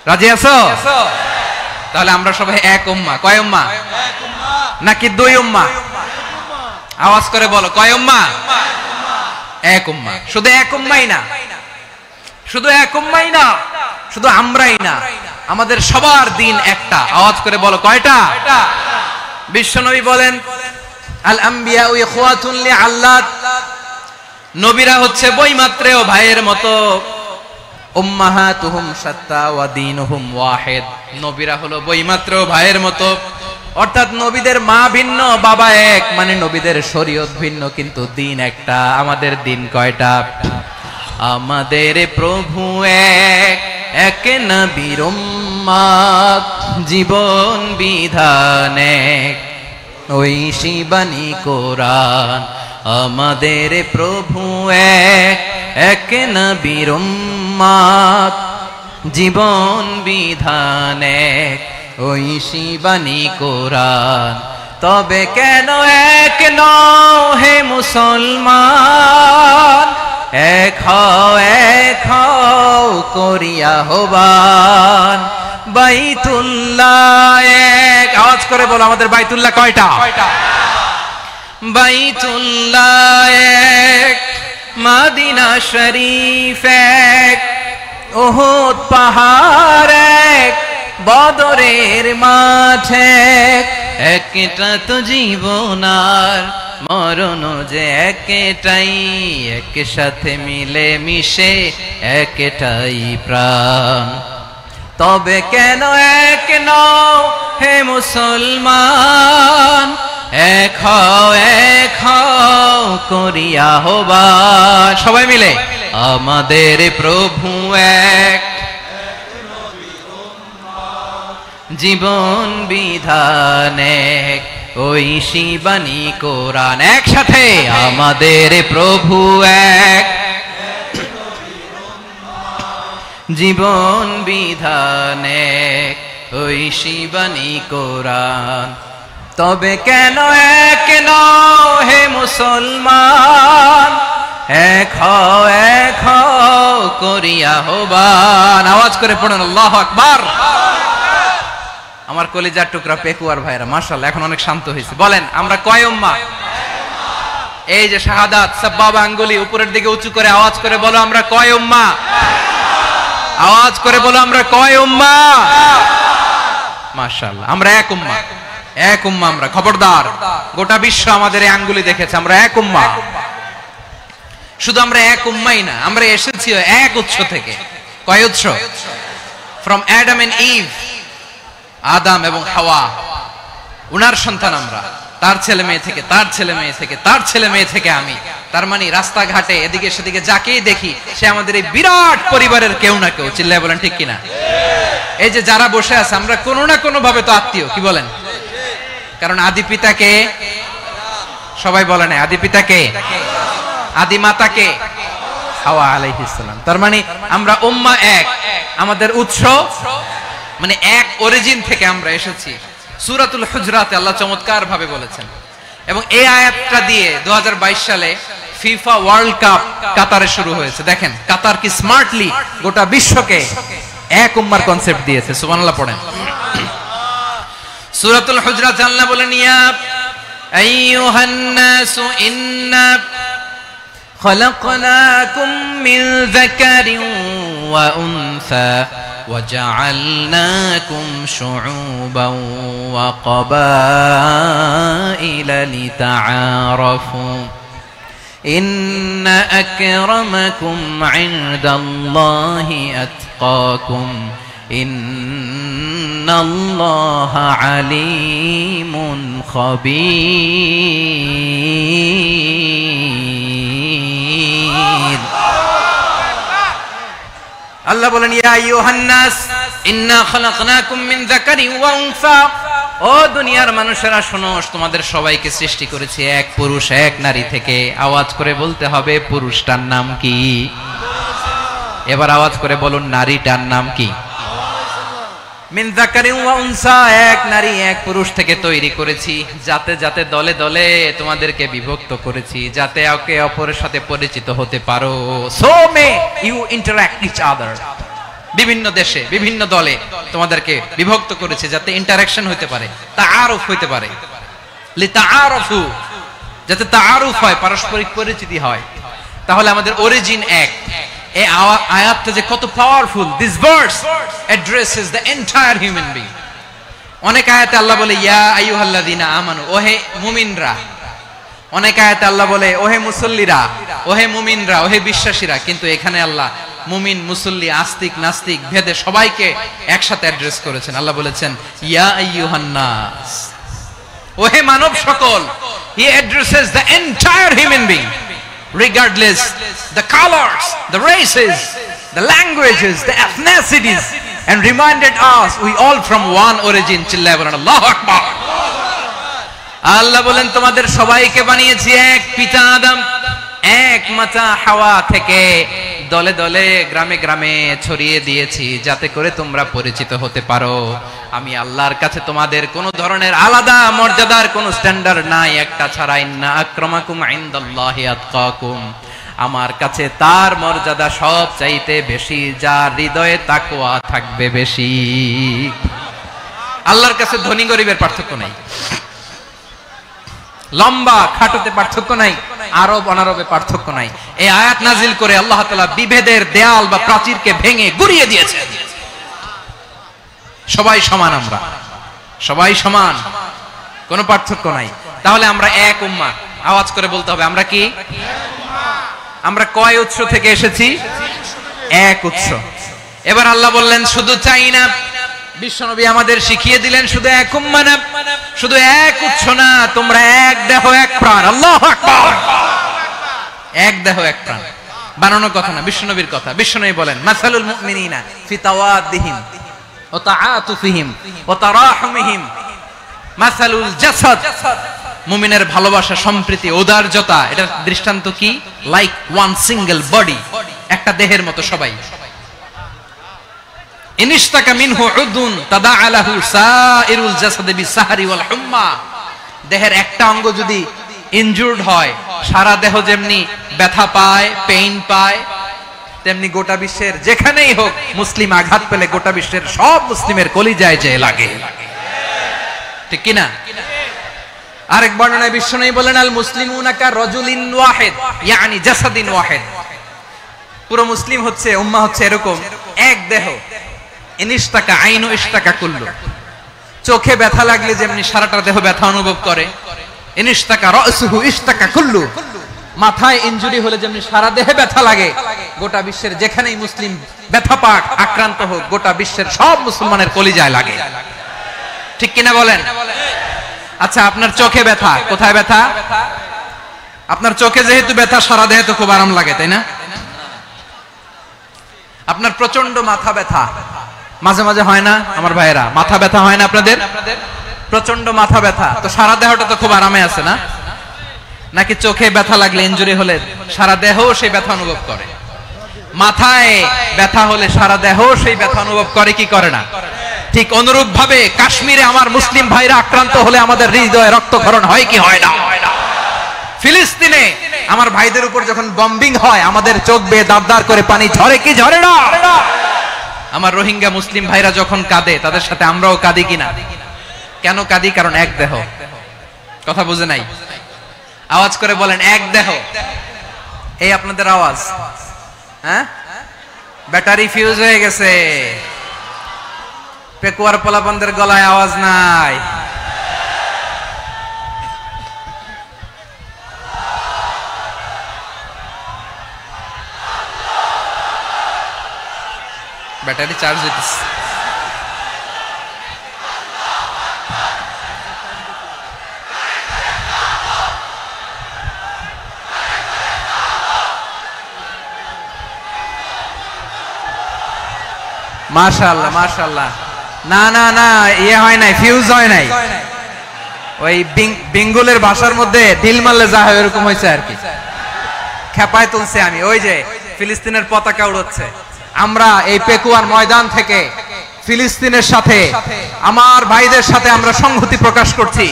রাজি আছো? তাহলে আমরা সবাই এক উম্মাহ। কয় উম্মাহ? নাকি দুই উম্মাহ? আওয়াজ করে বলো, কয় উম্মাহ? এক উম্মাহ। শুধু এক উম্মাহই না, শুধু এক উম্মাহই না, শুধু আমরাই না, আমাদের সবার দিন একটা। আওয়াজ করে বলো কয়টা? বিশ্বনবী বলেন, আল আম্বিয়া ইখওয়াতুন লিআল্লাত, নবীরা হচ্ছে বৈমাত্রেয় ভাইয়ের মতো। উম্মাহাতুহুম শাত্তা ওয়া দীনুহুম ওয়াহিদ, নবীরা হলো বৈমাত্রেয় ভাইয়ের মতো। অর্থাৎ নবীদের মা ভিন্ন, বাবা এক, মানে নবীদের শরীয়ত ভিন্ন, কিন্তু দিন একটা। আমাদের দিন কয়টা? আমাদের প্রভু এক, এক নবীর উম্মত, জীবন বিধান এক, ওই শিবানী কোরআন। আমাদের প্রভু এক, এক নবীর উম্মত, জীবন বিধান এক, ওই শিবানী কোরআন। তবে কেন এক নও হে মুসলমান, এক হও করিয়া হবান। বাইতুল্লাহ এক, আওয়াজ করে বলো আমাদের বাইতুল্লাহ কয়টা? বাইতুল্লাহ এক, মদিনা শরীফ এক, উহুদ পাহাড় এক, বদরের মাঠ এক। একটা তো জীবন আর মরণ যে একটাই, একসাথে মিলে মিশে একটাই প্রাণ। তবে কেন এক নও হে মুসলমান, এক হও করিয়া হবান। সবাই মিলে আমাদের প্রভু এক, জীবন বিধান এক, ওই শিবানী কোরআন। একসাথে আমাদের প্রভু এক, জীবন বিধান এক, ওই শিবানী কোরআন। তবে কেন এক নও হে মুসলমান, এক হও করিয়া হবান। আওয়াজ করে পড়ুন আল্লাহু আকবার। আমার কলিজার টুকরা পেকুয়ার ভাইরা মাশাআল্লাহ এখন অনেক শান্ত হয়েছে। বলেন আমরা কয় উম্মাহ? এই যে শাহাদাত সাব্বাবা আঙ্গুলি উপরের দিকে উঁচু করে আওয়াজ করে বলো আমরা কয় উম্মাহ? আওয়াজ করে বলো আমরা কয় উম্মাহ? মাশাআল্লাহ আমরা এক উম্মাহ, এক উম্মাহ আমরা। খবরদার, গোটা বিশ্ব আমাদের এই আঙ্গুলি দেখেছে, আমরা এক উম্মাহ। শুধু আমরা এক উম্মাই না, আমরা এসেছি এক উৎস থেকে। কয় উৎস? ফ্রম অ্যাডাম এন্ড ইভ, আদম এবং হাওয়া, উনার সন্তান আমরা। তার ছেলে মেয়ে থেকে, তার ছেলে মেয়ে থেকে, তার ছেলে মেয়ে থেকে আমি। তার মানে রাস্তাঘাটে এদিকে সেদিকে যাকেই দেখি সে আমাদের এই বিরাট পরিবারের কেউ না কেউ। চিল্লায় বলেন ঠিক কিনা? এই যে যারা বসে আছে আমরা কোনো না কোনো ভাবে তো আত্মীয়, কি বলেন? কারণ আদি পিতাকে সবাই বলে না, আদি পিতাকে, আদি মাতাকে হাওয়া আলাইহিস সালাম। তার মানে আমরা উম্মাহ এক, আমাদের উৎস মানে এক অরিজিন থেকে আমরা এসেছি। সূরাতুল হুজরাতে আল্লাহ চমৎকার ভাবে বলেছেন। এবং এই আয়াতটা দিয়ে 2022 সালে ফিফা ওয়ার্ল্ড কাপ কাতারে শুরু হয়েছে। দেখেন কাতার কি স্মার্টলি গোটা বিশ্বকে এক উম্মার কনসেপ্ট দিয়েছে। সুবহানাল্লাহ পড়েন। সূরাতুল হুজরাত আল্লাহ বলেন ইয়া আইয়ুহান নাসু ইন্না খলাকনাকুম মিন যাকারিন ওয়া উনসা وجعلناكم شعوبا وقبائل لتعارفوا إن أكرمكم عند الله أتقاكم إن الله عليم خبير আল্লাহ বলেন ইয়া আইয়ুহান নাস ইন্না খালাকনাকুম মিন যাকারিন ওয়া উনসা। ও দুনিয়ার মানুষেরা শোনো, তোমাদের সবাইকে সৃষ্টি করেছি এক পুরুষ এক নারী থেকে। আওয়াজ করে বলতে হবে পুরুষটার নাম কি? এবার আওয়াজ করে বলুন নারীটার নাম কি? মিন যাকারিন ওয়া উনসা, এক নারী এক পুরুষ থেকে তৈরি করেছি। যাতে যাতে দলে দলে তোমাদেরকে বিভক্ত করেছি, যাতে একে অপরের সাথে পরিচিত হতে পারো। So may you interact each other. বিভিন্ন দেশে বিভিন্ন দলে তোমাদেরকে বিভক্ত করেছে যাতে ইন্টারঅ্যাকশন হতে পারে, তাআরুফ হতে পারে। লিতাআরফু, যাতে তাআরুফ হয়, পারস্পরিক পরিচিতি হয়। তাহলে আমাদের অরিজিন এক। এই আয়াতটা যে কত powerful. This verse addresses the entire human being. অনেক আয়াতে আল্লাহ বলে ইয়া আইয়ুহাল্লাযিনা আমানু, ওহে মুমিনরা। অনেক আয়াতে আল্লাহ বলে ওহে মুসল্লিরা, ওহে মুমিনরা, ওহে বিশ্বাসীরা। কিন্তু এখানে আল্লাহ মুমিন মুসল্লি আস্তিক নাস্তিক ভেদে সবাইকে একসাথে অ্যাড্রেস করেছেন। আল্লাহ বলেছেন ইয়া আইয়ুহান নাস, ওহে মানব সকল। হি addresses the entire human being regardless the colors, the races, the languages, the ethnicities, and reminded us we all from one origin. চিল্লায় বলেন আল্লাহু আকবার। আল্লাহ বলেন তোমাদের সবাইকে বানিয়েছি এক পিতা আদম, এক মাতা হাওয়া থেকে। দলে দলে গ্রামে গ্রামে ছড়িয়ে দিয়েছি যাতে করে তোমরা পরিচিত হতে পারো আমি আল্লাহর কাছে তোমাদের কোনো ধরনের আলাদা মর্যাদার কোনো স্ট্যান্ডার্ড নাই একটা ছাড়া ইন্না আক্রামাকুম ইনদাল্লাহি আতকাকুম আমার কাছে তার মর্যাদা সব চাইতে বেশি যার হৃদয়ে তাকওয়া থাকবে বেশি আল্লাহর কাছে ধনী গরিবের পার্থক্য নাই লম্বা খাটোতে পার্থক্য নাই আরব অনারবে পার্থক্য নাই এই আয়াত নাজিল করে আল্লাহ তাআলা বিভেদের দেয়াল বা প্রাচীরকে ভেঙে গুড়িয়ে দিয়েছেন সবাই সমান আমরা সবাই সমান কোনো পার্থক্য নাই তাহলে আমরা এক উম্মাহ আওয়াজ করে বলতে হবে আমরা কি আমরা কয় উৎস থেকে এসেছি এক উৎস এবার আল্লাহ বললেন শুধু চাই না বিশ্বনবী আমাদের শিখিয়ে দিলেন শুধু এক উম্মাহ না শুধু এক উৎস না তোমরা এক দেহ এক প্রাণ আল্লাহু আকবার এক দেহ এক প্রাণ বানানো কথা না বিশ্বনবীর কথা বিশ্বনবী বলেন মাসালুল মুমিনিনা ফি তাওয়াদ্দিহিম ওয়া তাআতুফিহিম ওয়া তারাহুমিহিম মাসালুল জাসাদ মুমিনের ভালোবাসা সম্প্রীতি উদারতা এটা দৃষ্টান্ত কি লাইক ওয়ান সিঙ্গেল বডি একটা দেহের মতো সবাই ইনিশতাকা মিনহু উদুন তাদাআলাহু সাইরুল জাসাদ বিসাহরি ওয়াল হুম্মা দেহের একটা অঙ্গ যদি ইনজুরড হয় সারা দেহ যেমনি ব্যথা পায় পেইন পায় তেমনি গোটা বিশ্বের যেখানেই হোক মুসলিম আঘাত পেলে গোটা বিশ্বের সব মুসলিমের কলিজায় যে লাগে ঠিক কি না আরেক বর্ণনায় বিশ্বনবী বলেন আল মুসলিমুনা কা রাজুলিন ওয়াহিদ ইয়ানি জাসাদিন ওয়াহিদ পুরো মুসলিম হচ্ছে উম্মাহ হচ্ছে এরকম এক দেহ ইনিশতাকা আইনু ইশতাকা কুল্লু চোখে ব্যথা লাগলে যেমনি সারাটা দেহ ব্যথা অনুভব করে ইনিশতাকা রাসুহু ইশতাকা কুল্লু মাথায় ইনজুরি হলে যেমনি সারা দেহে ব্যথা লাগে গোটা বিশ্বের যেখানেই মুসলিম ব্যথা পাক আক্রান্ত হোক গোটা বিশ্বের সব মুসলমানের কলিজায় লাগে ঠিক কিনা বলেন আচ্ছা আপনার চোখে ব্যথা কোথায় ব্যথা আপনার চোখে যেহেতু ব্যথা সারা দেহে তো খুব আরাম লাগে তাই না আপনার প্রচন্ড মাথা ব্যথা মাঝে মাঝে হয় না আমার ভাইয়েরা মাথা ব্যথা হয় না আপনাদের প্রচন্ড মাথা ব্যথা তো সারা দেহটা তো খুব আরামে আছে না নাকি চোখে ব্যথা লাগলে ইনজুরি হলে সারা দেহ সেই ব্যথা অনুভব করে মাথায় ব্যথা হলে সারা দেহ সেই ব্যথা অনুভব করে কি করে না ঠিক অনুরূপ ভাবে কাশ্মীরে আমার মুসলিম ভাইরা আক্রান্ত হলে আমাদের হৃদয়ে রক্তক্ষরণ হয় কি হয় না ফিলিস্তিনে আমার ভাইদের উপর যখন বম্বিং হয় আমাদের চোখ বেয়ে দাঁড় করে পানি ঝরে কি ঝরে না আমার রোহিঙ্গা মুসলিম ভাইরা যখন কাঁদে তাদের সাথে আমরাও কাঁদি কিনা কেন কাঁদি কারণ এক দেহ কথা বুঝে নাই আওয়াজ করে বলেন এক দেহ এই আপনাদের আওয়াজ হ্যাঁ ব্যাটারি ফিউজ হয়ে গেছে পেকুয়ার পোলাপানদের গলায় আওয়াজ নাই ব্যাটারি চার্জ হইতেছে মাশাআল্লাহ মাশাআল্লাহ না না না ইয়ে হয় নাই ফিউজ হয় নাই ওই বেঙ্গলের ভাষার মধ্যে ঢিল মারলে যা হয় এরকম হয়েছে আর কি খেপায় তুলছে আমি ওই যে ফিলিস্তিনের পতাকা উড়াচ্ছে আমরা এই পেকুয়ার ময়দান থেকে ফিলিস্তিনের সাথে আমার ভাইদের সাথে আমরা সংহতি প্রকাশ করছি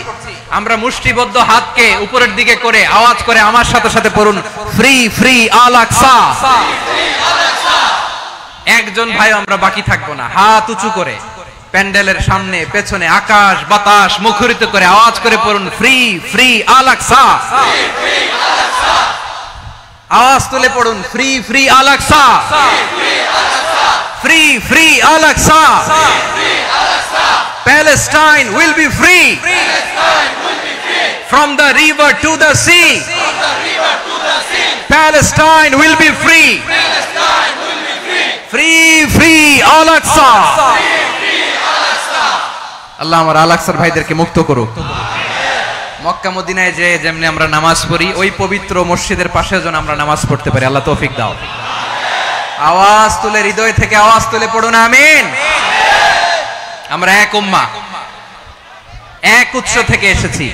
আমরা মুষ্টিবদ্ধ হাতকে উপরের দিকে করে আওয়াজ করে আমার সাথে সাথে পড়ুন ফ্রি ফ্রি আল আকসা একজন ভাই আমরা বাকি থাকবো না হাত উঁচু করে প্যান্ডেলের সামনে পেছনে আকাশ বাতাস মুখরিত করে আওয়াজ করে পড়ুন ফ্রি ফ্রি আল আকসা আওয়াজ তুলে পড়ুন free free Al Aqsa free free Al Aqsa Palestine will be free from the river to the sea Palestine will be free free free al aqsa আল্লাহ আমার আল আকসার ভাইদেরকে মুক্ত করুক মক্কা মদিনায় যে যেমনি আমরা নামাজ পড়ি ওই পবিত্র মসজিদের পাশে যেন আমরা নামাজ পড়তে পারি আল্লাহ তৌফিক দাও আওয়াজ তুলে হৃদয় থেকে আওয়াজ তুলে পড়ুন আমিন আমরা এক উম্মাহ এক উৎস থেকে এসেছি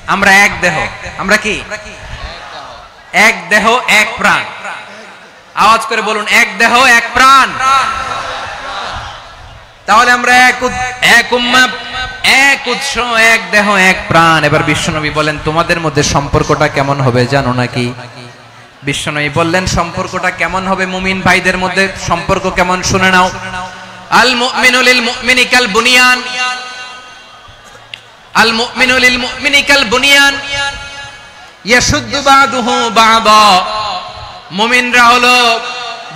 আমরা এক দেহ আমরা কি এক দেহ এক প্রাণ আওয়াজ করে বলুন, এক দেহ এক প্রাণ। তাহলে আমরা এক উম্মাহ, এক উৎস, এক দেহ এক প্রাণ। এবার বিশ্বনবী বলেন, তোমাদের মধ্যে সম্পর্কটা কেমন হবে জানো নাকি? বিশ্বনবী বললেন, সম্পর্কটা কেমন হবে মুমিন ভাইদের মধ্যে, সম্পর্ক কেমন শুনে নাও। আল মুমিনু লিল মুমিনি কাল বুনিয়ান, আল মুমিনু লিল মুমিনি কাল বুনিয়ান ইয়াশুদ্দু বাদুহু বাদা। মুমিনরা হলো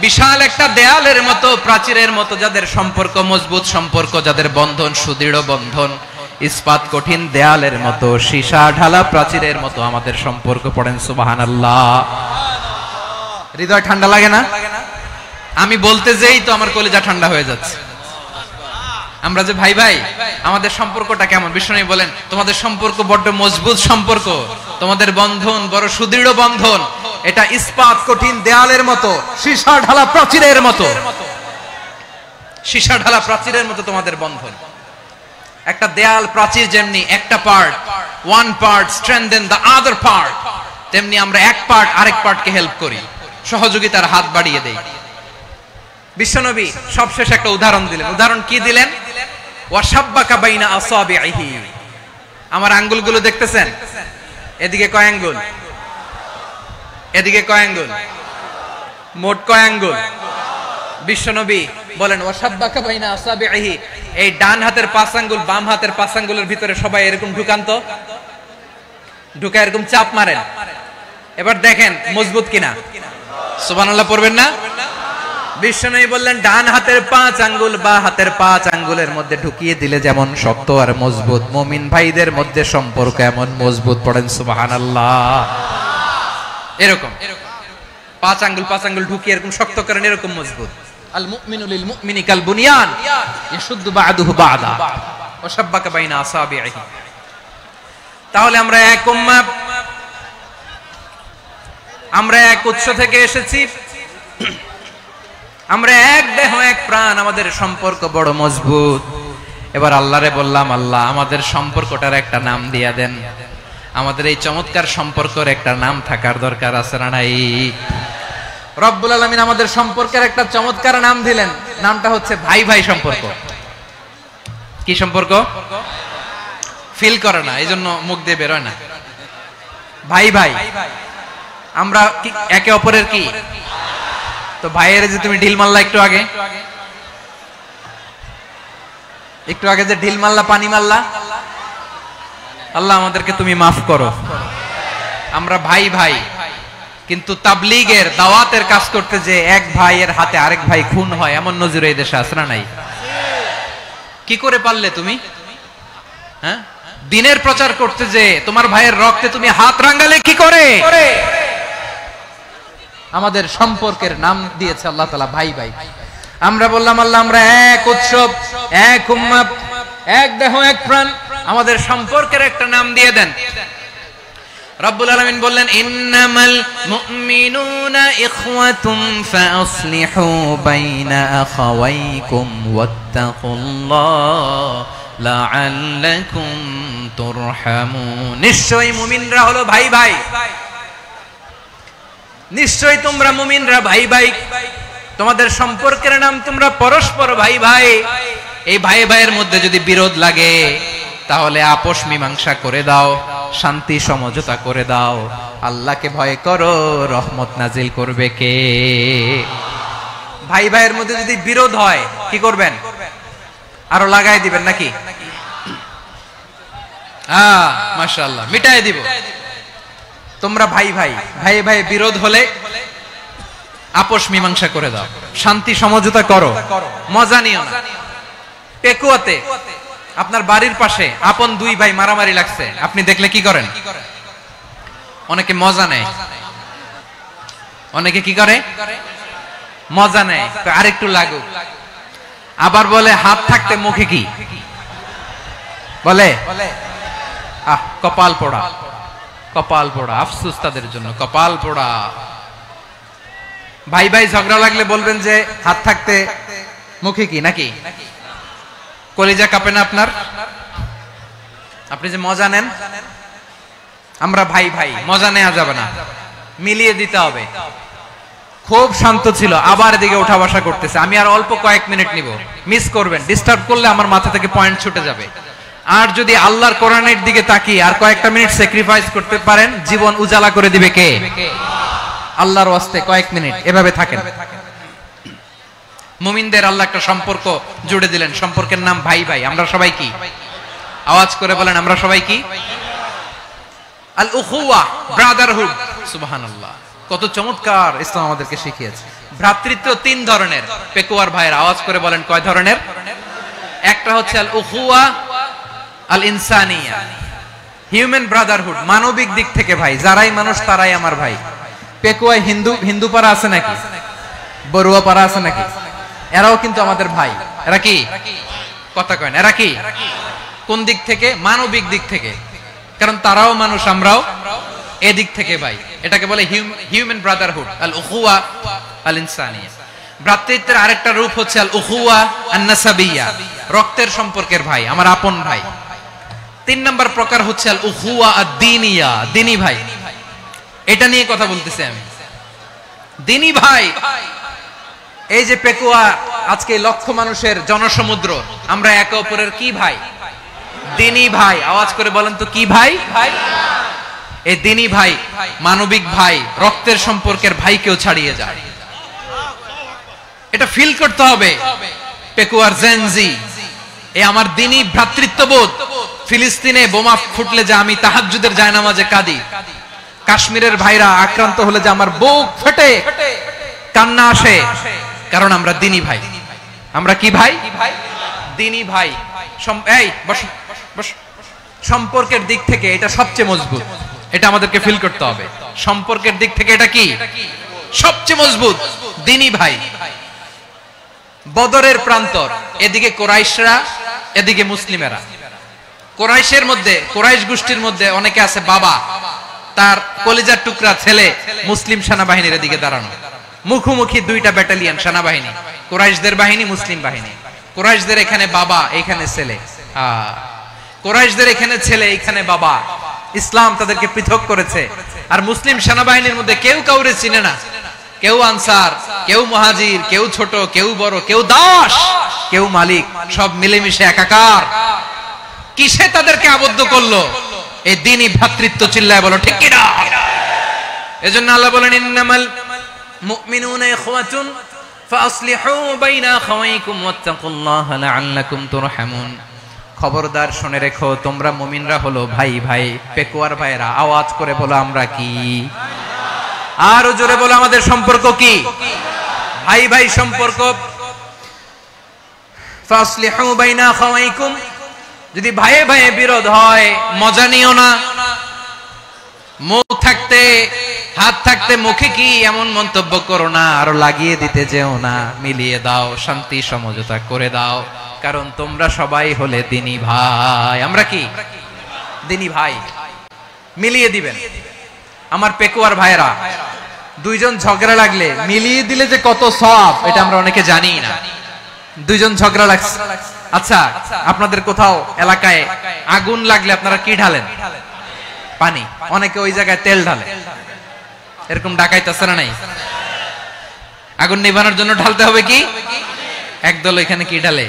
বিশাল একটা দেয়ালের মতো, প্রাচীরের মতো, যাদের সম্পর্ক মজবুত সম্পর্ক, যাদের বন্ধন সুদৃঢ় বন্ধন, ইস্পাত কঠিন দেয়ালের মতো, সীসা ঢালা প্রাচীরের মতো আমাদের সম্পর্ক। পড়েন সুবহানাল্লাহ। হৃদয় ঠান্ডা লাগে না? আমি বলতে যেই তো আমার কলিজা ঠান্ডা হয়ে যাচ্ছে। আমরা যে ভাই ভাই, আমাদের সম্পর্কটা কেমন? বিষ্ণু বলেন, তোমাদের সম্পর্ক বড্ড মজবুত সম্পর্ক, তোমাদের বন্ধন বড় সুদৃঢ় বন্ধন, এটা ইস্পাত কঠিন দেয়ালের মতো, সীসা ঢালা প্রাচীরের মতো, সীসা ঢালা প্রাচীরের মতো তোমাদের বন্ধন। একটা দেয়াল প্রাচীর যেমনি একটা part, one part strengthen the other part, তেমনি আমরা এক পার্ট আরেক পার্টকে হেল্প করি, সহযোগিতার হাত বাড়িয়ে দেই। বিশ্বনবী সবশেষ একটা উদাহরণ দিলেন। উদাহরণ কি দিলেন? ওয়াশাব্বাকা বাইনা আসাবিহি। আমার আঙ্গুলগুলো দেখতেছেন? এদিকে কয় আঙ্গুল, এদিকে কয় আঙ্গুল, মোট কয় আঙ্গুল? বিশ্বনবী বলেন, ওয়াশাব্বাকা বাইনা আসাবিহি। এই ডান হাতের 5 আঙ্গুল বাম হাতের 5 আঙ্গুলের ভিতরে সবাই এরকম ঢুকান্ত, ঢুকা এরকম চাপ মারেন। এবার দেখেন মজবুত কিনা। সুবহানাল্লাহ পড়বেন না? বিশ্বনবী বললেন, ডান হাতের 5 আঙ্গুল বা হাতের 5 আঙ্গুলের মধ্যে ঢুকিয়ে দিলে যেমন শক্ত আর মজবুত, মুমিন ভাইদের মধ্যে সম্পর্ক এমন মজবুত। পড়েন সুবহানাল্লাহ। এরকম 5 আঙ্গুল ঢুকিয়ে এরকম শক্ত করেন, এরকম মজবুত। আল মুমিনু লিল মুমিনি কাল বুনিয়ান ইয়াশুদ্দু বাদুহু বাদা ওয়া শাব্বাকা বাইনা আসাবিহি। তাহলে আমরা এক উম্মাহ, আমরা এক উৎস থেকে এসেছি, আমরা এক দেহ এক প্রাণ, আমাদের সম্পর্ক বড় মজবুত। এবার আল্লাহরে বললাম, আল্লাহ আমাদের সম্পর্কটার একটা নাম দিয়া দেন। আমাদের এই চমৎকার সম্পর্কের একটা নাম থাকার দরকার আছে না নাই? রব্বুল আলামিন আমাদের সম্পর্কের একটা চমৎকার নাম দিলেন। নামটা হচ্ছে ভাই ভাই সম্পর্ক। কি সম্পর্ক? ফিল করে না, এই জন্য মুখ দিয়ে বেরোয় না। ভাই ভাই, আমরা একে অপরের কি? তো ভাইয়ের যে তুমি ঢিল মারলা একটু আগে, একটু আগে যে ঢিল মারলা, পানি মারলা, আল্লাহ আমাদেরকে তুমি মাফ করো। আমরা ভাই ভাই, কিন্তু তাবলীগের দাওয়াতের কাজ করতে যে এক ভাইয়ের হাতে আরেক ভাই খুন হয়, এমন নজির এই দেশে আছে না নাই? কি করে পারলে তুমি? হ্যাঁ, দিনের প্রচার করতে যে তোমার ভাইয়ের রক্তে তুমি হাত রাঙালে কি করে? আমাদের সম্পর্কের নাম দিয়েছে আল্লাহ তাআলা ভাই ভাই। আমরা বললাম, আল্লাহ আমরা এক উৎসব, এক উম্মাহ, এক দেহ এক প্রাণ, আমাদের সম্পর্কের একটা নাম দিয়ে দেন। রব্বুল আলামিন বললেন, ইন্নামাল মুমিনুনা ইখওয়াতুম ফাসলিহু বাইনা আখাওয়াইকুম ওয়াত্তাকুল্লাহ লাআল্লাকুম তুরহামুন। নিশ্চয়ই মুমিনরা হলো ভাই ভাই, নিশ্চয়ই তোমরা মুমিনরা ভাই ভাই, তোমাদের সম্পর্কের নাম তোমরা পরস্পর ভাই ভাই। এই ভাই ভাইয়ের মধ্যে যদি বিরোধ লাগে তাহলে আপোষ মীমাংসা করে দাও, শান্তি সমঝোতা করে দাও। আল্লাহকে ভয় করো, রহমত নাজিল করবে কে? ভাই ভাইয়ের মধ্যে যদি বিরোধ হয় কি করবেন? আরো লাগাই দিবেন নাকি? মাশাআল্লাহ, মিটাই দিব। তোমরা ভাই ভাই, ভাই ভাই বিরোধ হলে আপোষ মীমাংসা করে দাও, শান্তি সমঝোতা করো, মজা নিও না। পেকুয়াতে আপনার বাড়ির পাশে আপন দুই ভাই মারামারি লাগছে, আপনি দেখলে কি করেন? অনেকে মজা নেয়। অনেকে কি করে? মজা নেয়, আরেকটু লাগুক। আবার বলে হাত থাকতে মুখে কি বলে? কপাল পোড়া, কপাল পোড়া। আফসোস তাদের জন্য, কপাল পোড়া। ভাই ভাই ঝগড়া লাগলে বলবেন যে হাত থাকতে মুখে কি, নাকি? কলিজা কাঁপে না আপনার? আপনি যে মজা নেন। আমরা ভাই ভাই, মজা নেওয়া যাবে না, মিলিয়ে দিতে হবে। খুব শান্ত ছিল, আবার এদিকে ওঠা বসা করতেছে। আমি আর অল্প কয়েক মিনিট নিব, মিস করবেন, ডিস্টার্ব করলে আমার মাথা থেকে পয়েন্ট ছুটে যাবে। আর যদি আল্লাহর কোরআনের দিকে তাকিয়ে আর কয়েকটা মিনিট স্যাক্রিফাইস করতে পারেন, জীবন উজালা করে দিবে কে? আল্লাহর ওয়াস্তে কয়েক মিনিট এভাবে থাকেন। মুমিনদের আল্লাহ একটা সম্পর্ক জুড়ে দিলেন, সম্পর্কের নাম ভাই ভাই। আমরা সবাই কি? আওয়াজ করে বলেন, আমরা সবাই কি? আল উখুয়া, ব্রাদারহুড। সুবহানাল্লাহ, কত চমৎকার ইসলাম আমাদেরকে শিখিয়েছে। ভ্রাতৃত্ব তিন ধরনের। পেকুয়ার ভাইয়ের আওয়াজ করে বলেন, কয় ধরনের? একটা হচ্ছে আল উখুয়া আল ইনসানিয়া, হিউম্যান ব্রাদারহুড, মানবিক দিক থেকে ভাই, যারাই মানুষ তারাই আমার ভাই। পেকুয়ায় হিন্দু পাড়া আছে নাকি? বড়ুয়া পাড়া আছে নাকি? এরাও কিন্তু আমাদের ভাই। এরা কি? কথা কয় না, এরা কি? কোন দিক থেকে? মানবিক দিক থেকে, কারণ তারাও মানুষ, আমরাও এদিক থেকে ভাই। এটাকে বলে হিউম্যান ব্রাদারহুড, আল উখুয়া আল ইনসানিয়া। ভ্রাতৃত্বের আরেকটা রূপ হচ্ছে আল উখুয়া আন নাসাবিয়া, রক্তের সম্পর্কের ভাই, আমার আপন ভাই। তিন নম্বর প্রকার হচ্ছে আল উখুয়া আদ দীনিয়া, দিনী ভাই। এটা নিয়ে কথা বলতেছি আমি, দিনী ভাই। এই যে পেকুয়া, আজকে লক্ষ মানুষের জনসমুদ্র, আমরা একে অপরের কি ভাই? দিনী ভাই। আওয়াজ করে বলেন তো, কি ভাই? এই দিনী ভাই, মানবিক ভাই, রক্তের সম্পর্কের ভাইকেও ছাড়িয়ে যায়। এটা ফিল করতে হবে। পেকুয়ার জেনজি, এই আমার দিনী ভ্রাতৃত্ববোধ। ফিলিস্তিনে বোমা ফুটলে যে আমি তাহাজ্জুদের জায়নামাজে কাঁদি, কাশ্মীরের ভাইরা আক্রান্ত হলে যে আমার বুক ফেটে কান্না আসে, কারণ আমরা দিনী ভাই। আমরা কি ভাই? দিনী ভাই। এই বস বস। সম্পর্কের দিক থেকে এটা সবচেয়ে মজবুত, এটা আমাদেরকে ফিল করতে হবে। সম্পর্কের দিক থেকে এটা কি? সবচেয়ে মজবুত, দিনী ভাই। বদরের প্রান্তর, এদিকে কোরাইশরা, এদিকে মুসলিমেরা। কোরাইশের মধ্যে, কোরাইশ গোষ্ঠীর মধ্যে অনেকে আছে বাবা, তার কলিজার টুকরা ছেলে মুসলিম সেনাবাহিনীর এদিকে দাঁড়ানো, মুখোমুখি দুইটা ব্যাটালিয়ন সেনাবাহিনী, কোরাইশদের বাহিনী, মুসলিম বাহিনী। কোরাইশদের এখানে বাবা, এখানে ছেলে। কোরাইশদের এখানে ছেলে, এখানে বাবা। ইসলাম তাদেরকে পৃথক করেছে। আর মুসলিম সেনাবাহিনীর মধ্যে কেউ কাউরে চিনে না, কেউ আনসার, কেউ মুহাজির, কেউ ছোট, কেউ বড়, কেউ দাস, কেউ মালিক, সব মিলেমিশে একাকার। কিসে তাদেরকে আবদ্ধ করলো? এই দ্বীনি ভ্রাতৃত্ব। চিল্লায় বলো ঠিক কি না? এজন্য আল্লাহ বলেন, ইন্নামাল মুমিনুনা ইখওয়াতুন ফাসলিহু বাইনা আখাওয়াইকুম ওয়াত্তাকুল্লাহা লাআল্লাকুম তুরহামুন। খবরদার শুনে রেখো, তোমরা মুমিনরা হলো ভাই ভাই। পেকুয়ার ভাইরা আওয়াজ করে বলো, আমরা কি? আরো জোরে বলো, আমাদের সম্পর্ক কি? ভাই ভাই সম্পর্ক। ফাসলিহু বাইনা আখাওয়াইকুম, যদি ভাইয়ে ভাইয়ে বিরোধ হয় মজা নিও না। মুখ থাকতে, হাত থাকতে মুখে কি এমন মন্তব্য করো না, আরো লাগিয়ে দিতে যেও না। মিলিয়ে দাও, শান্তি সমঝোতা করে দাও, কারণ তোমরা সবাই হলে দিনী ভাই। আমরা কি? দিনী ভাই। মিলিয়ে দিবেন। আমার পেকুয়ার ভাইরা, দুইজন ঝগড়া লাগলে মিলিয়ে দিলে যে কত সওয়াব, এটা আমরা অনেকে জানি না। দুইজন ঝগড়া লাগছে, আচ্ছা আপনাদের কোথাও এলাকায় আগুন লাগলে আপনারা কি ঢালেন? পানি। অনেকে ওই জায়গায় তেল ঢালে। এরকম ডাকাইতে আছে না নাই? আগুন নিভানোর জন্য ঢালতে হবে কি? একদল এখানে কি ঢালে?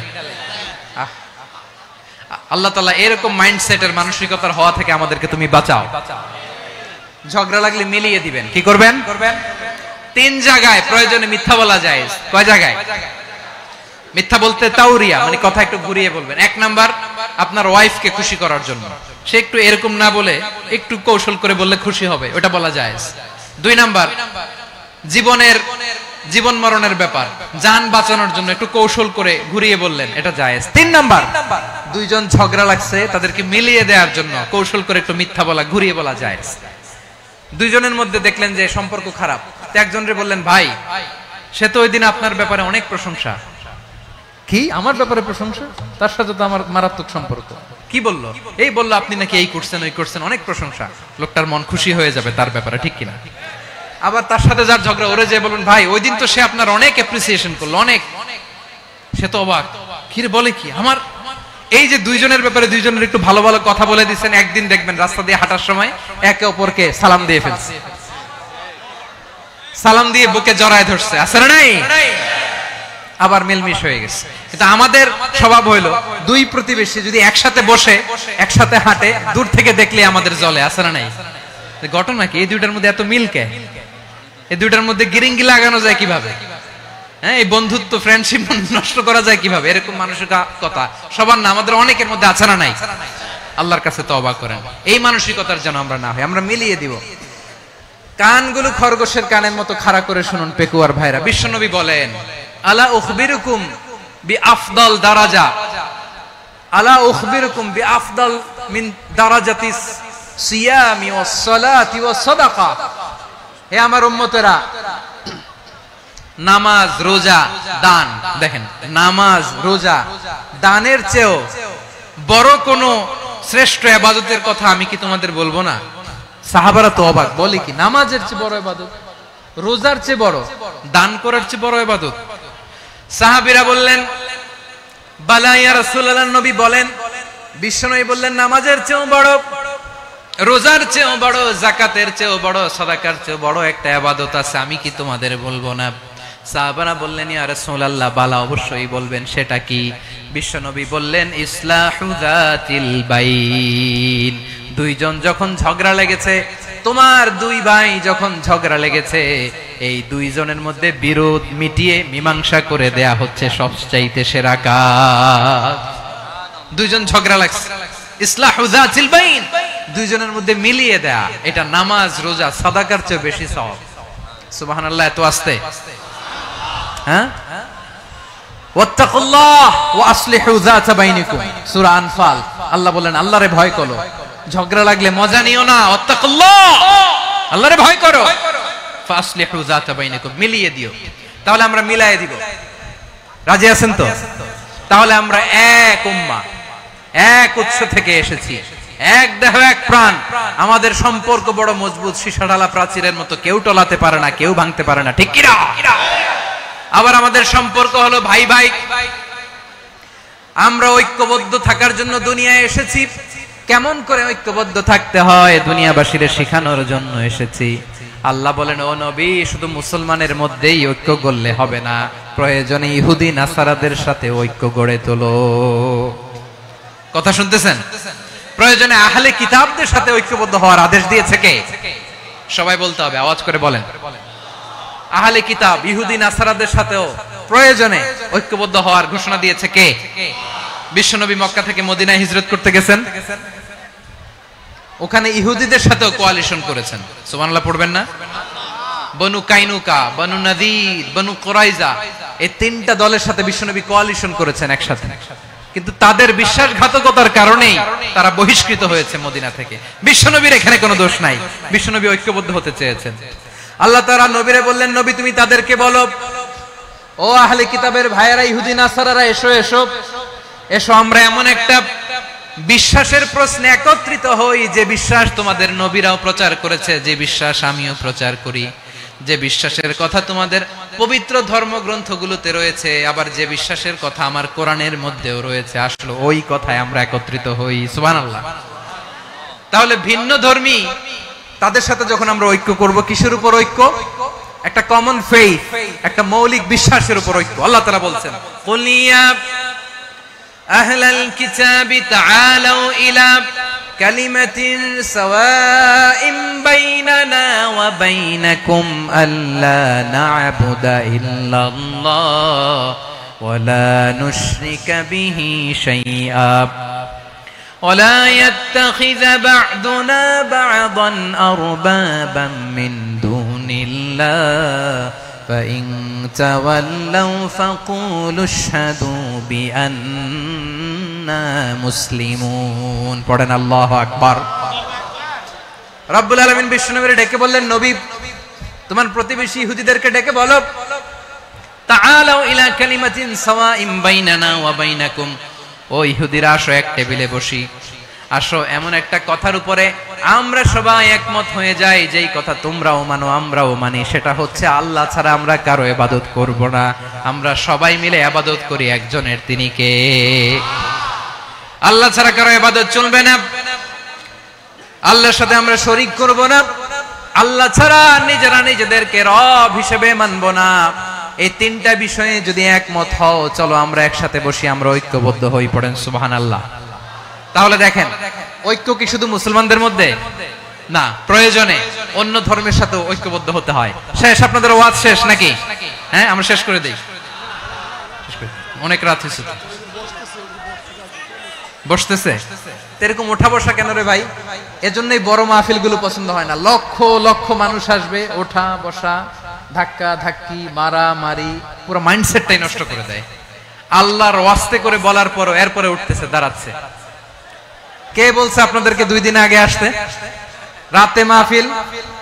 আল্লাহ তাআলা এরকম মাইন্ডসেটের, মানসিকতার হওয়া থেকে আমাদেরকে তুমি বাঁচাও। ঝগড়া লাগলে মিলিয়ে দিবেন। কি করবেন? তিন জায়গায় প্রয়োজনে মিথ্যা বলা যায়। কয় জায়গায় মিথ্যা বলতে? তাওরিয়া, মানে কথা একটু ঘুরিয়ে বলবেন। এক নাম্বার, আপনার ওয়াইফকে খুশি করার জন্য, সে একটু এরকম না বলে একটু কৌশল করে বললে খুশি হবে, ওটা বলা যায়। দুই নাম্বার, জীবন মরণের ব্যাপার, জান বাঁচানোর জন্য একটু কৌশল করে ঘুরিয়ে বললেন, এটা জায়েজ। তিন নাম্বার, দুইজন ঝগড়া লাগছে, তাদেরকে মিলিয়ে দেওয়ার জন্য কৌশল করে একটু মিথ্যা বলা, ঘুরিয়ে বলা জায়েজ। দুইজনের মধ্যে দেখলেন যে সম্পর্ক খারাপ, একজনরে বললেন, ভাই সে তো ওই দিন আপনার ব্যাপারে অনেক প্রশংসা। কি? আমার ব্যাপারে প্রশংসা? তার সাথে তো আমার মারাত্মক সম্পর্ক। কি বললো? এই বললো আপনি নাকি এই করছেন, ওই করছেন, অনেক প্রশংসা। লোকটার মন খুশি হয়ে যাবে তার ব্যাপারে, ঠিক কিনা? আবার তার সাথে যার ঝগড়া, ওরে যে বলুন, ভাই ওই দিন তো সে আপনার অনেক অ্যাপ্রিসিয়েশন করলো, অনেক। সে তো অবাক, কি রে বলে কি? আমার এই যে দুইজনের ব্যাপারে দুইজনের একটু ভালো ভালো কথা বলে দিচ্ছেন, একদিন দেখবেন রাস্তা দিয়ে হাঁটার সময় একে অপরকে সালাম দিয়ে ফেলছে। সালাম দিয়ে বুকে জড়ায় ধরছে, আছে না নাই? আবার মিলমিশ হয়ে গেছে। কিন্তু আমাদের স্বভাব হইলো দুই প্রতিবেশী যদি একসাথে বসে একসাথে হাঁটে, দূর থেকে দেখলে আমাদের জ্বলে, আছে না নাই? ঘটনা কি? এই দুইটার মধ্যে এত মিল কে? এই দুইটার মধ্যে গিরিঙ্গি লাগানো যায় কিভাবে? হ্যাঁ, এই বন্ধুত্ব ফ্রেন্ডশিপ নষ্ট করা যায় কিভাবে? এরকম মানসিকতা সবার না, আমাদের অনেকের মধ্যে আছে না নাই? আল্লাহর কাছে তওবা করেন এই মানসিকতার যেন আমরা না হই, আমরা মিলিয়ে দিব। কানগুলো খরগোশের কানের মতো খাড়া করে শুনুন পেকুয়ার ভাইরা। বিশ্বনবী বলেন, আলা উখবিরুকুম বিআফদাল দারাজা, আলা উখবিরুকুম বিআফদাল মিন দারাজাতিস সিয়ামি ওয়াস সালাতি ওয়াস সাদাকা। হে আমার উম্মতেরা, নামাজ, রোজা, দান, দেখেন নামাজ, রোজা, দানের চেয়েও বড় কোন শ্রেষ্ঠ ইবাদতের কথা আমি কি তোমাদের বলবো না? সাহাবারা তো অবাক, বলে কি নামাজের চেয়ে বড় ইবাদত, রোজার চেয়ে বড়, দান করার চেয়ে বড় ইবাদত? সাহাবীরা বললেন, বালা ইয়া রাসূলুল্লাহ, নবী বলেন, বিশ্বনবী বললেন, নামাজের চেয়েও বড়, রোজার চেয়েও বড়, যাকাতের চেয়েও বড়, সাদাকার চেয়েও বড় একটা ইবাদত আছে, আমি কি তোমাদের বলবো না? সাহাবারা বললেন, ইয়া রাসূলুল্লাহ, বালা, অবশ্যই বলবেন, সেটা কি? বিশ্বনবী বললেন, ইসলাহু যাতিল বাইন। দুইজন যখন ঝগড়া লেগেছে, তোমার দুই ভাই যখন ঝগড়া লেগেছে, এই দুইজনের মধ্যে বিরোধ মিটিয়ে মীমাংসা করে দেয়া হচ্ছে সবচাইতে সেরা কাজ। দুইজন ঝগড়া লাগছে, ইসলাহু যাতিল বাইন, দুইজনের মধ্যে মিলিয়ে দেয়া, এটা নামাজ, রোজা, সাদাকার চেয়ে বেশি সওয়াব। সুবহানাল্লাহ, এত আস্তে, হ্যাঁ? ওয়াত্তাকুল্লাহ ওয়া আসলিহু যাতা বাইনিকুম, সূরা আনফাল। আল্লাহ বলেন, আল্লাহরে ভয় করো, ঝগড়া লাগলে মজা নিও না, ওয়াত্তাকুল্লাহ, আল্লাহরে ভয় করো, ফাসলিহু যাতা বাইনিকুম, মিলিয়ে দিও। তাহলে আমরা মিলায়ে দিব, রাজি আছেন তো? তাহলে আমরা এক উম্মাহ, এক উৎস থেকে এসেছি, এক দেহ এক প্রাণ, আমাদের সম্পর্ক বড় মজবুত, সীসাঢালা প্রাচীরের মতো, কেউ টলাতে পারে না, কেউ ভাঙতে পারে না, ঠিক কি না? আবার আমাদের সম্পর্ক হলো ভাই ভাই, আমরা ঐক্যবদ্ধ থাকার জন্য দুনিয়ায় এসেছি। কেমন করে ঐক্যবদ্ধ থাকতে হয় দুনিয়াবাসীর শেখানোর জন্য এসেছি। আল্লাহ বলেন, ও নবী, শুধু মুসলমানের মধ্যেই ঐক্য গড়লে হবে না, প্রয়োজনে ইহুদি নাসারাদের সাথে ঐক্য গড়ে তোলো। কথা শুনতেছেন? প্রয়োজনে আহলে কিতাবদের সাথে ঐক্যবদ্ধ হওয়ার আদেশ দিয়েছে কে? সবাই বলতে হবে, আওয়াজ করে বলেন। আহলে কিতাব, ইহুদি নাসারাদের সাথেও প্রয়োজনে ঐক্যবদ্ধ হওয়ার ঘোষণা দিয়েছে কে? বিশ্বনবী মক্কা থেকে মদিনায় হিজরত করতে গেছেন, ওখানে ইহুদিদের সাথেও কোয়ালিশন করেছেন। সুবহানাল্লাহ পড়বেন না? বনু কাইনুকা, বনু নাদির, বনু কুরাইজা, এই তিনটা দলের সাথে বিশ্বনবী কোয়ালিশন করেছেন একসাথে। কিন্তু তাদের বিশ্বাসঘাতকতার কারণেই তারা বহিষ্কৃত হয়েছে মদিনা থেকে। বিশ্বনবীর এখানে কোনো দোষ নাই, বিশ্বনবী ঐক্যবদ্ধ হতে চেয়েছেন। আল্লাহ তাআলা নবীরে বললেন, নবী তুমি তাদেরকে বলো, ও আহলে কিতাবের ভাইয়েরা, ইহুদি নাসারারা, এসো এসো এসো, আমরা এমন একটা বিশ্বাসের প্রশ্নে একত্রিত হই, যে বিশ্বাস তোমাদের নবীরাও প্রচার করেছে, যে বিশ্বাস আমিও প্রচার করি, যে বিশ্বাসের কথা তোমাদের পবিত্র ধর্মগ্রন্থগুলোতে রয়েছে, আবার যে বিশ্বাসের কথা আমার কোরআনের মধ্যেও রয়েছে, আসলে ওই কথায় আমরা একত্রিত হই। সুবহানাল্লাহ। তাহলে ভিন্ন ধর্মী তাদের সাথে যখন আমরা ঐক্য করব, কিসের উপর ঐক্য? একটা কমন ফেইথ, একটা মৌলিক বিশ্বাসের উপর ঐক্য। আল্লাহ তাআলা বলছেন, কুলিয়া আহলাল কিতাবি তাআলাউ ইলা কালিমাতিন সাওয়াইন বাইনানা ওয়া বাইনাকুম আল্লা না'বুদা ইল্লাল্লাহ ওয়া লা নুশরিকা বিহি শাইআ ولا يتخذ بعضنا بعضا أربابا من دون الله فإن تولوا فقولوا اشهدوا بأننا مسلمون পড়েন আল্লাহু আকবার। রব্বুল আলামিন বিশ্বনবীকে ডেকে বললেন, নবী তোমার প্রতিবেশী ইহুদিদেরকে ডেকে বলো, তাআলাউ ইলা কালিমাতিন সাওয়াইন বাইনানা ওয়া বাইনাকুম, ও ইহুদিরা, আসো এক টেবিলে বসি, আসো এমন একটা কথার উপরে আমরা সবাই একমত হয়ে যাই, যেই কথা তোমরাও মানো আমরাও মানি, সেটা হচ্ছে আল্লাহ ছাড়া আমরা কারো ইবাদত করব না, আমরা সবাই মিলে ইবাদত করি একজনের, তিনি কে? আল্লাহ ছাড়া কারো ইবাদত চলবে না, আল্লাহর সাথে আমরা শরীক করব না, আল্লাহ ছাড়া নিজেরা নিজেদেরকে রব হিসেবে মানব না। এই তিনটা বিষয়ে যদি একমত হও, চলো আমরা একসাথে বসি, আমরা ঐক্যবদ্ধ হই। পড়েন সুবহানাল্লাহ। তাহলে দেখেন, ঐক্য কি শুধু মুসলমানদের মধ্যে না, প্রয়োজনে অন্য ধর্মের সাথে ঐক্যবদ্ধ হতে হয়। শেষ, আপনাদের ওয়াজ শেষ নাকি? হ্যাঁ, আমরা শেষ করে দিই। অনেক রাত হয়েছে, বসতেছে এরকম ওঠা বসা কেন রে ভাই? এজন্যই বড় মাহফিল গুলো পছন্দ হয় না। লক্ষ লক্ষ মানুষ আসবে, ওঠা বসা, ধাক্কা ধাক্কি, মারা মারি, পুরো মাইন্ডসেটটাই নষ্ট করে দেয়। আল্লাহর ওয়াস্তে করে বলার পরও এরপরে উঠতেছে, দাঁড়াচ্ছে। কে বলছে আপনাদেরকে 2 দিন আগে আসতে? রাতে মাহফিল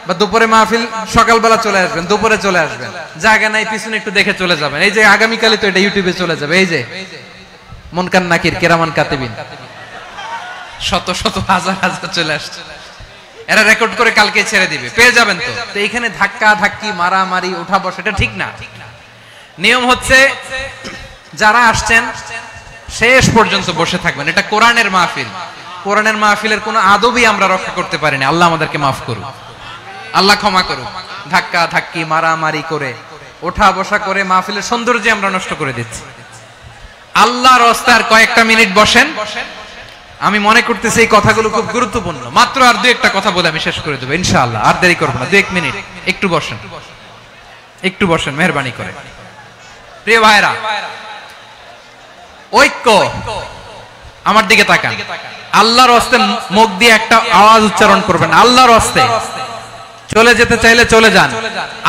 বা দুপুরে মাহফিল, সকালবেলা চলে আসবেন, দুপুরে চলে আসবেন, জায়গা নাই পিছনে একটু দেখে চলে যাবেন। এই যে আগামীকালই তো এটা ইউটিউবে চলে যাবে। এই যে মুনকার নাকির কিরামান কাতিবিন, শত শত হাজার হাজার চলে আসছে, এরা রেকর্ড করে কালকে ছেড়ে দিবে, পেয়ে যাবেন। তো এইখানে ধাক্কা ধাক্কি, মারামারি, ওঠা বসা, এটা ঠিক না। নিয়ম হচ্ছে যারা আসছেন শেষ পর্যন্ত বসে থাকবেন। এটা কোরআনের মাহফিল। কোরআনের মাহফিলের কোনো আদবই আমরা রক্ষা করতে পারিনি। আল্লাহ আমাদেরকে মাফ করুক, আল্লাহ ক্ষমা করুক। ধাক্কা ধাক্কি, মারামারি করে, ওঠা বসা করে মাহফিলের সৌন্দর্য আমরা নষ্ট করে দিচ্ছি। আল্লাহর রাস্তায় কয়েকটা মিনিট বসেন। আমি মনে করতেছি এই কথাগুলো খুব গুরুত্বপূর্ণ। মাত্র আর 2-1টা কথা বলে আমি শেষ করে দেবো ইনশাআল্লাহ। আর দেরি করবো না, 2-1 মিনিট একটু বসেন, একটু বসেন মেহেরবানি করে। প্রিয় ভাইরা, ঐক্য, আমার দিকে তাকান। আল্লাহর রাস্তায় মুখ দিয়ে একটা আওয়াজ উচ্চারণ করবেন, আল্লাহর রাস্তায়। চলে যেতে চাইলে চলে যান।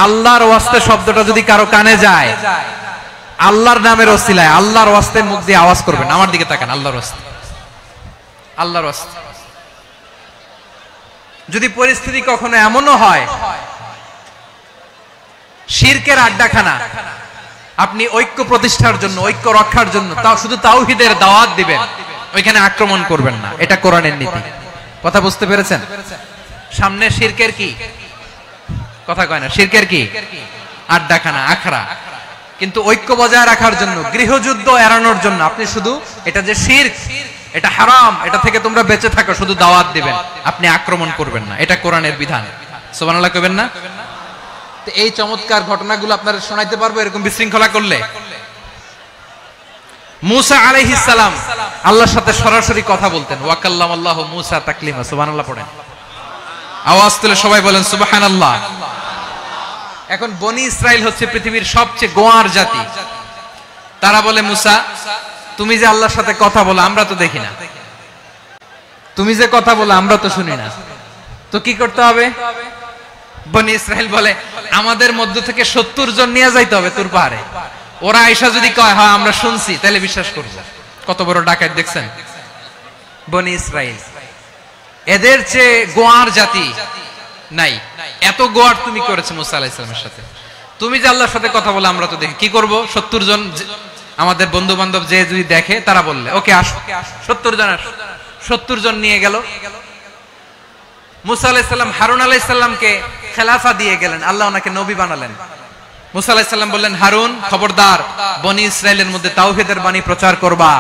আল্লাহর রাস্তায় শব্দটা যদি কারো কানে যায়, আল্লাহর নামের ওসিলায় আল্লাহর রাস্তায় মুখ দিয়ে আওয়াজ করবেন। আমার দিকে তাকান, আল্লাহর রাস্তায়, আল্লাহর রাস্তায়। যদি পরিস্থিতি কখনো এমনও হয় শিরকের আড্ডাখানা, আপনি ঐক্য প্রতিষ্ঠার জন্য, ঐক্য রক্ষার জন্য তাও শুধু তাওহীদের দাওয়াত দিবেন, ওইখানে আক্রমণ করবেন না। এটা কোরআনের নীতি। কথা বুঝতে পেরেছেন? সামনে শিরকের কি কথা কয় না, শিরকের কি আড্ডাখানা, আখড়া। কিন্তু ঐক্য বজায় রাখার জন্য, গৃহযুদ্ধ এড়ানোর জন্য আপনি শুধু এটা যে শিরক, এটা হারাম, এটা থেকে তোমরা বেঁচে থাকো, শুধু দাওয়াত দিবেন, আপনি আক্রমণ করবেন না। এটা কোরআনের বিধান। সুবহানাল্লাহ কইবেন না? তো এই চমৎকার ঘটনাগুলো আপনারা শোনাইতে পারবো এরকম বিশৃঙ্খলা করলে। মুসা আলাইহিস সালাম আল্লাহর সাথে সরাসরি কথা বলতেন। ওয়া কাল্লামাল্লাহু মুসা তাকলিমা। সুবহানাল্লাহ পড়েন, আওয়াজ তুলে সবাই বলেন সুবহানাল্লাহ। এখন বনি ইসরাইল হচ্ছে পৃথিবীর সবচেয়ে গোয়ার জাতি। তারা বলে, মুসা তুমি যে আল্লাহর সাথে কথা বলো আমরা তো দেখি না, তুমি যে কথা বলো আমরা তো শুনি না, তো কি করতে হবে? বনি ইসরাইল বলে, আমাদের মধ্য থেকে 70 জন নিয়ে যাইতে হবে তুর পাহাড়ে। ওরা আয়েশা যদি কয় হ্যাঁ আমরা শুনছি, তাহলে বিশ্বাস করব। কত বড় ডাকাত দেখছেন বনি ইসরাইল। এদের চেয়ে গোয়ার জাতি নাই। এত গোয়ার তুমি করেছো মুসা আলাইহিস সালামের সাথে। তুমি যে আল্লাহর সাথে কথা বলে আমরা তো দেখি, কি করব? 70 জন আমাদের বন্ধু বান্ধব যে যদি দেখে, তারা বললে ওকে আসো, 70 জন আসো। 70 জন নিয়ে গেল। মুসা আলাইহিস সালাম হারুন আলাইহিস সালামকে খেলাফা দিয়ে গেলেন, আল্লাহ ওনাকে নবী বানালেন। মুসা আলাইহিস সালাম বললেন, হারুন খবরদার, বনি ইসরাইলের মধ্যে তাওহীদের বাণী প্রচার করবা,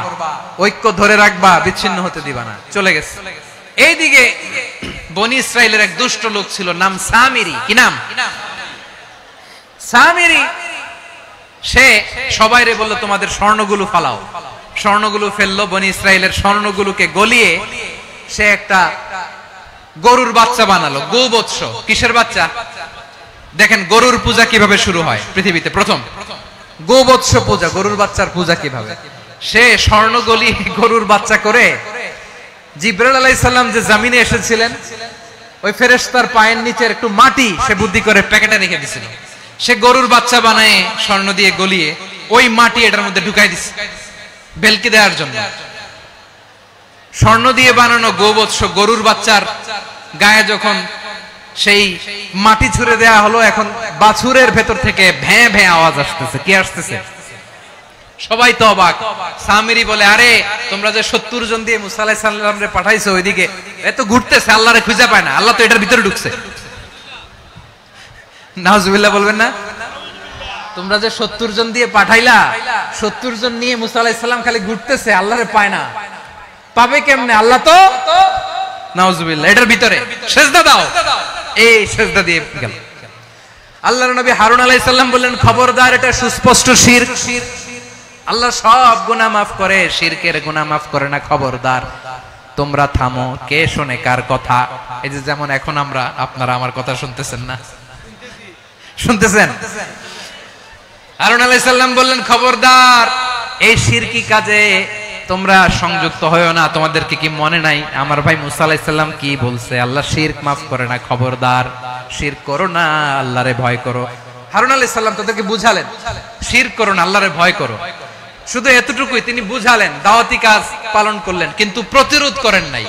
ঐক্য ধরে রাখবা, বিচ্ছিন্ন হতে দিবা না। চলে গেছে। এইদিকে বনি ইসরাইলের এক দুষ্ট লোক ছিল, নাম সামিরি। কি নাম? সামিরি। সে সবাইরে বলল তোমাদের স্বর্ণগুলো ফালাও। স্বর্ণগুলো ফেললো। বনি ইসরাইলের স্বর্ণগুলোকে গলিয়ে সে একটা গরুর বাচ্চা বানালো। গোবৎস। কিসের বাচ্চা? দেখেন গরুর পূজা কিভাবে শুরু হয় পৃথিবীতে প্রথম। গোবৎস পূজা, গরুর বাচ্চার পূজা কিভাবে। সে স্বর্ণ গলি গরুর বাচ্চা করে জিবরাইল আলাইহিস সালাম যে জমিনে এসেছিলেন, ওই ফেরেশতার পায়ের নিচের একটু মাটি সে বুদ্ধি করে প্যাকেটে রেখে দিয়েছিল। সে গরুর বাচ্চা বানায় স্বর্ণ দিয়ে গলিয়ে ওই মাটি এটার মধ্যে ঢুকাই দিছে বেলকি দেওয়ার জন্য। স্বর্ণ দিয়ে বানানো গোবৎস গরুর বাচ্চার গায়ে যখন সেই মাটি ছুঁড়ে দেয়া হলো, এখন বাছুরের ভেতর থেকে ভ্যাঁ ভ্যাঁ আওয়াজ আসতেছে। কি আসতেছে? সবাই তো অবাক। সামিরি বলে, আরে তোমরা যে 70 জন দিয়ে মুসা আলাইহিস সালাম রে পাঠাইছো, ওইদিকে এত ঘুরতেছে, আল্লাহরে খুঁজে পায় না, আল্লাহ তো এটার ভিতরে ঢুকছে। নাউজুবিল্লাহ বলবেন না? তোমরা যে 70 জন দিয়ে পাঠাইলা, 70 জন নিয়ে মুসা আলাইহিস সালাম খালি ঘুরতেছে, আল্লাহরে পায় না। পাবে কেমনে? আল্লাহ তো নাউজুবিল্লাহ এটার ভিতরে। সেজদা দাও। এই সেজদা দিয়ে গেল। আল্লাহর নবী হারুন আলাইহিস সালাম বললেন, খবরদার, এটা সুস্পষ্ট শিরক। আল্লাহ সব গুনাহ মাফ করে, শিরকের গুনাহ মাফ করে না, খবরদার তোমরা থামো। কে শোনে কার কথা? এই যে যেমন এখন আপনারা আমার কথা শুনতেছেন না? শুনতেছেন? হারুন আলাইহিস সালাম বললেন, খবরদার, এই শিরকি কাজে তোমরা সংযুক্ত হয়ো না। তোমাদেরকে কি মনে নাই আমার ভাই মুসা আলাইহিস সালাম কি বলছে? আল্লাহ শিরক মাফ করে না, খবরদার শিরক করো না, আল্লাহরে ভয় করো। হারুন আলাইহিস সালাম তাদেরকে বুঝালেন, শিরক করো না, আল্লাহরে ভয় করো। শুধু এতটুকুই তিনি বুঝালেন, দাওয়াতি কাজ পালন করলেন, কিন্তু প্রতিরোধ করেন নাই,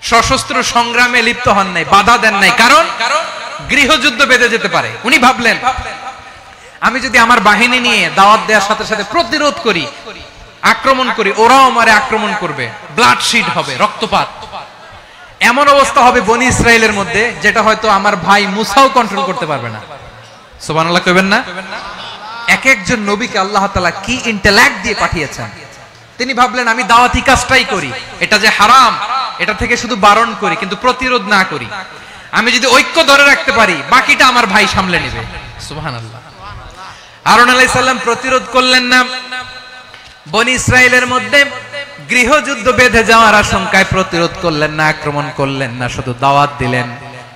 সশস্ত্র সংগ্রামে লিপ্ত হন নাই, বাধা দেন নাই। কারণ গৃহযুদ্ধ বেঁধে যেতে পারে। উনি ভাবলেন, আমি যদি আমার বাহিনী নিয়ে দাওয়াত দেওয়ার সাথে সাথে প্রতিরোধ করি, আক্রমণ করি, ওরাও আমারে আক্রমণ করবে, ব্লাডশিড হবে, রক্তপাত, এমন অবস্থা হবে বনি ইসরাইলের মধ্যে যেটা হয়তো আমার ভাই মুসাও কন্ট্রোল করতে পারবে না। সুবহানাল্লাহ কইবেন না? এক একজন নবীকে আল্লাহ তাআলা কি ইন্টেলেক্ট দিয়ে পাঠিয়েছেন। তিনি ভাবলেন, আমি দাওয়াতি কাজটাই করি, এটা যে হারাম এটা থেকে শুধু বারণ করি, কিন্তু প্রতিরোধ না করি। আমি যদি ঐক্য ধরে রাখতে পারি, বাকিটা আমার ভাই সামলে নেবে। সুবহানাল্লাহ। হারুন আলাইহিস সালাম প্রতিরোধ করলেন না, বনি ইসরাইলের মধ্যে গৃহযুদ্ধ বেঁধে যাওয়ার আশঙ্কায় প্রতিরোধ করলেন না, আক্রমণ করলেন না, শুধু দাওয়াত দিলেন।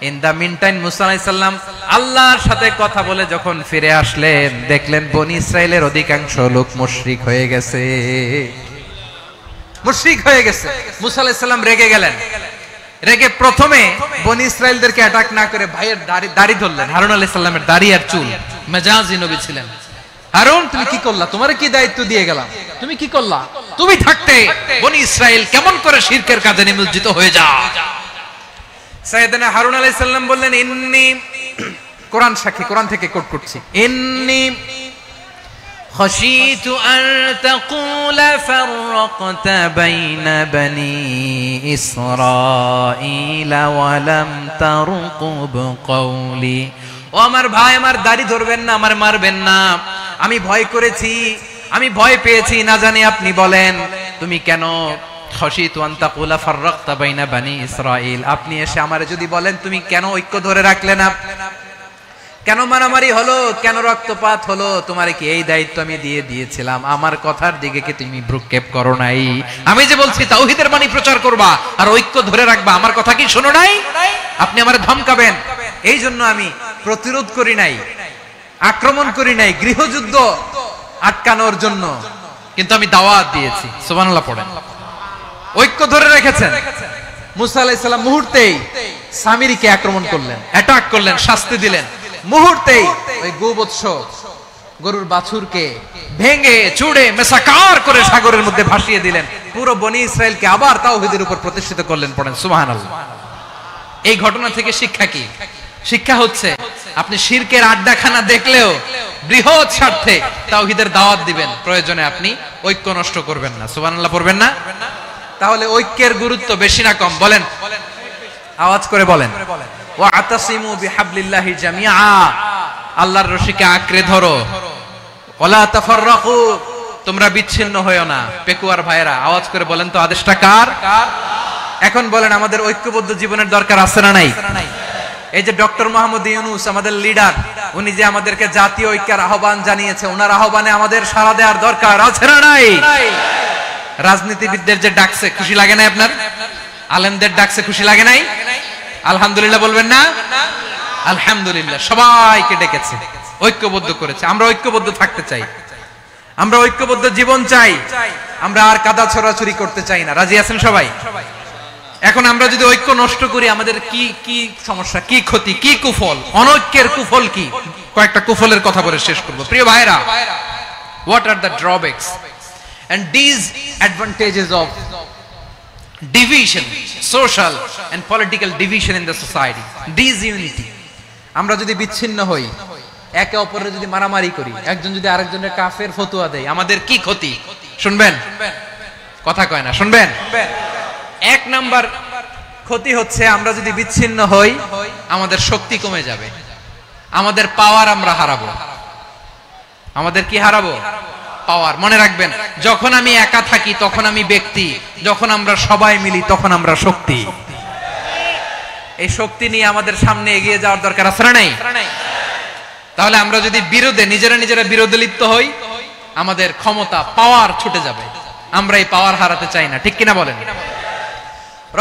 ইন দা মিন টাইম মুসা আলাইহিস সালাম আল্লাহর সাথে কথা বলে যখন ফিরে আসলেন, দেখলেন বনি ইসরাইলের অধিকাংশ লোক মুশরিক হয়ে গেছে, মুশরিক হয়ে গেছে। মুসা আলাইহিস সালাম রেগে গেলেন। রেগে প্রথমে বনি ইসরাইলদেরকে অ্যাটাক না করে ভাইয়ের দাড়ি ধরলেন। হারুন আলাইহিস সালামের দাড়ি আর চুল, মেজাজি নবী ছিলেন। হারুন, তুমি কি করলা? তোমারে কি দায়িত্ব দিয়ে গেলাম, তুমি কি করলা? তুমি থাকতে বনি ইসরাইল কেমন করে শিরকের কাজে নিমজ্জিত হয়ে যায়? সাইয়েদনা হারুন আলাইহিস সালাম বললেন, ইন্নী, কোরআন সাক্ষী, কোরআন থেকে কোট করছি, ইন্নী খাশিতু আন তাকুলা ফাররাকতা বাইনা বনি ইসরাঈলা ওয়া লাম তারকুব কওলি। ও আমার ভাই, আমার দাড়ি ধরবেন না, আমার মারবেন না। আমি ভয় করেছি, আমি ভয় পেয়েছি, না জানি আপনি বলেন তুমি কেন খাশিতু আন তাকুলা ফাররাকতা বাইনা বনি ইসরাঈল, আপনি এসে আমারে যদি বলেন তুমি কেন ঐক্য ধরে রাখলে না, কেন মারামারি হলো, কেন রক্তপাত হলো, তোমারে কি এই দায়িত্ব আমি দিয়ে দিয়েছিলাম? আমার কথার দিকে কি তুমি ভ্রুক্ষেপ করো নাই? আমি যে বলছি তাওহীদের বাণী প্রচার করবা আর ঐক্য ধরে রাখবা, আমার কথা কি শোনো নাই? আপনি আমারে ধমকাবেন, এই জন্য আমি প্রতিরোধ করি নাই, আক্রমণ করি নাই, গৃহযুদ্ধ আটকানোর জন্য, কিন্তু আমি দাওয়াত দিয়েছি। সুবহানাল্লাহ পড়েন। ঐক্য ধরে রেখেছেন। মুসা আলাইহিস সালাম মুহূর্তেই সামিরীকে আক্রমণ করলেন, অ্যাটাক করলেন, শাস্তি দিলেন। মুহূর্তেই ওই গোবৎস গরুর বাছুরকে ভেঙে চুড়ে মেসাকার করে সাগরের মধ্যে ভাসিয়ে দিলেন। পুরো বনি ইসরাইলকে আবার তাওহীদের উপর প্রতিষ্ঠিত করলেন। পড়েন সুবহানাল্লাহ। এই ঘটনা থেকে শিক্ষা কি? শিক্ষা হচ্ছে, আপনি শিরকের আড্ডাখানা দেখলেও বৃহৎ স্বার্থে তাওহীদের দাওয়াত দিবেন, প্রয়োজনে আপনি ঐক্য নষ্ট করবেন না। সুবহানাল্লাহ পড়বেন না? তাহলে ঐক্যের গুরুত্ব বেশি না কম? বলেন, আওয়াজ করে বলেন। ওয়া আতাসিমু বিহাবলিল্লাহি জামিআ, আল্লাহর রশিকে আঁকড়ে ধরো। ওয়ালা তাফাররাকু, তোমরা বিচ্ছিন্ন হয়ো না। পেকুয়ার ভাইরা আওয়াজ করে বলেন তো, আদেশটা কার? এখন বলেন, আমাদের ঐক্যবদ্ধ জীবনের দরকার আছে না নাই? এই যে ডক্টর মোহাম্মদ ইউনূস আমাদের লিডার, উনি যে আমাদেরকে জাতীয় ঐক্যের আহ্বান জানিয়েছে, ওনার আহ্বানে আমাদের সাড়া দেওয়ার দরকার আছে না নাই? রাজনীতিবিদদের যে ডাকছে, খুশি লাগে না আপনার? আলেমদের ডাকছে, খুশি লাগে নাই? আলহামদুলিল্লাহ বলবেন না? আলহামদুলিল্লাহ, সবাইকে ডেকেছে, ঐক্যবদ্ধ করেছে। আমরা ঐক্যবদ্ধ থাকতে চাই, আমরা ঐক্যবদ্ধ জীবন চাই, আমরা আর কাদা ছড়াছড়ি করতে চাই না। রাজি আছেন সবাই? এখন আমরা যদি ঐক্য নষ্ট করি, আমাদের কি কি সমস্যা, কি ক্ষতি, কি কুফল? অনৈক্যের কুফল কি? কয়েকটা কুফলের কথা বলে শেষ করব। প্রিয় ভাইরা, what are the drawbacks and disadvantages of division, social and political division in the society, disunity? আমরা যদি বিচ্ছিন্ন হই, একে অপরের যদি মারামারি করি, একজন যদি আরেকজনের কাফের ফতোয়া দেয়, আমাদের কি ক্ষতি? শুনবেন? কথা কয় না, শুনবেন? এক নাম্বার ক্ষতি হচ্ছে, আমরা যদি বিচ্ছিন্ন হই, আমাদের শক্তি কমে যাবে, আমাদের পাওয়ার আমরা হারাবো। আমাদের কি হারাবো? পাওয়ার। মনে রাখবেন, যখন আমি একা থাকি তখন আমি ব্যক্তি, যখন আমরা সবাই মিলি তখন আমরা শক্তি। এই শক্তি নিয়ে আমাদের সামনে এগিয়ে যাওয়ার দরকার আছে না নাই? তাহলে আমরা যদি বিরোধে নিজেরা বিরোধে লিপ্ত হই, আমাদের ক্ষমতা পাওয়ার ছুটে যাবে। আমরা এই পাওয়ার হারাতে চাই না, ঠিক কিনা বলেন?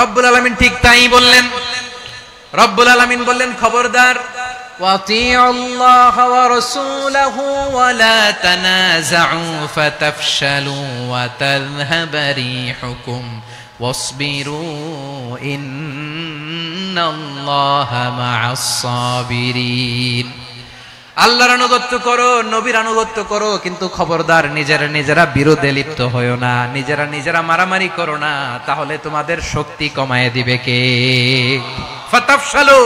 রব্বুল আলামিন ঠিক তাই বললেন। রব্বুল আলামিন বললেন, খবরদার, ওয়াতিউল্লাহ ওয়া রাসূলাহু ওয়া লা তানাযাউ ফাতাফশালু ওয়া তাযহাবা রিহুকুম ওয়াসবিরু ইন্নাল্লাহা মা'আস সাবিরিন। আল্লাহর আনুগত্য করো, নবীর আনুগত্য করো, কিন্তু খবরদার নিজেরা বিরোধে লিপ্ত হয়ো না, নিজেরা মারামারি করো না, তাহলে তোমাদের শক্তি কমায় দিবে কে? ফাতাফশালু,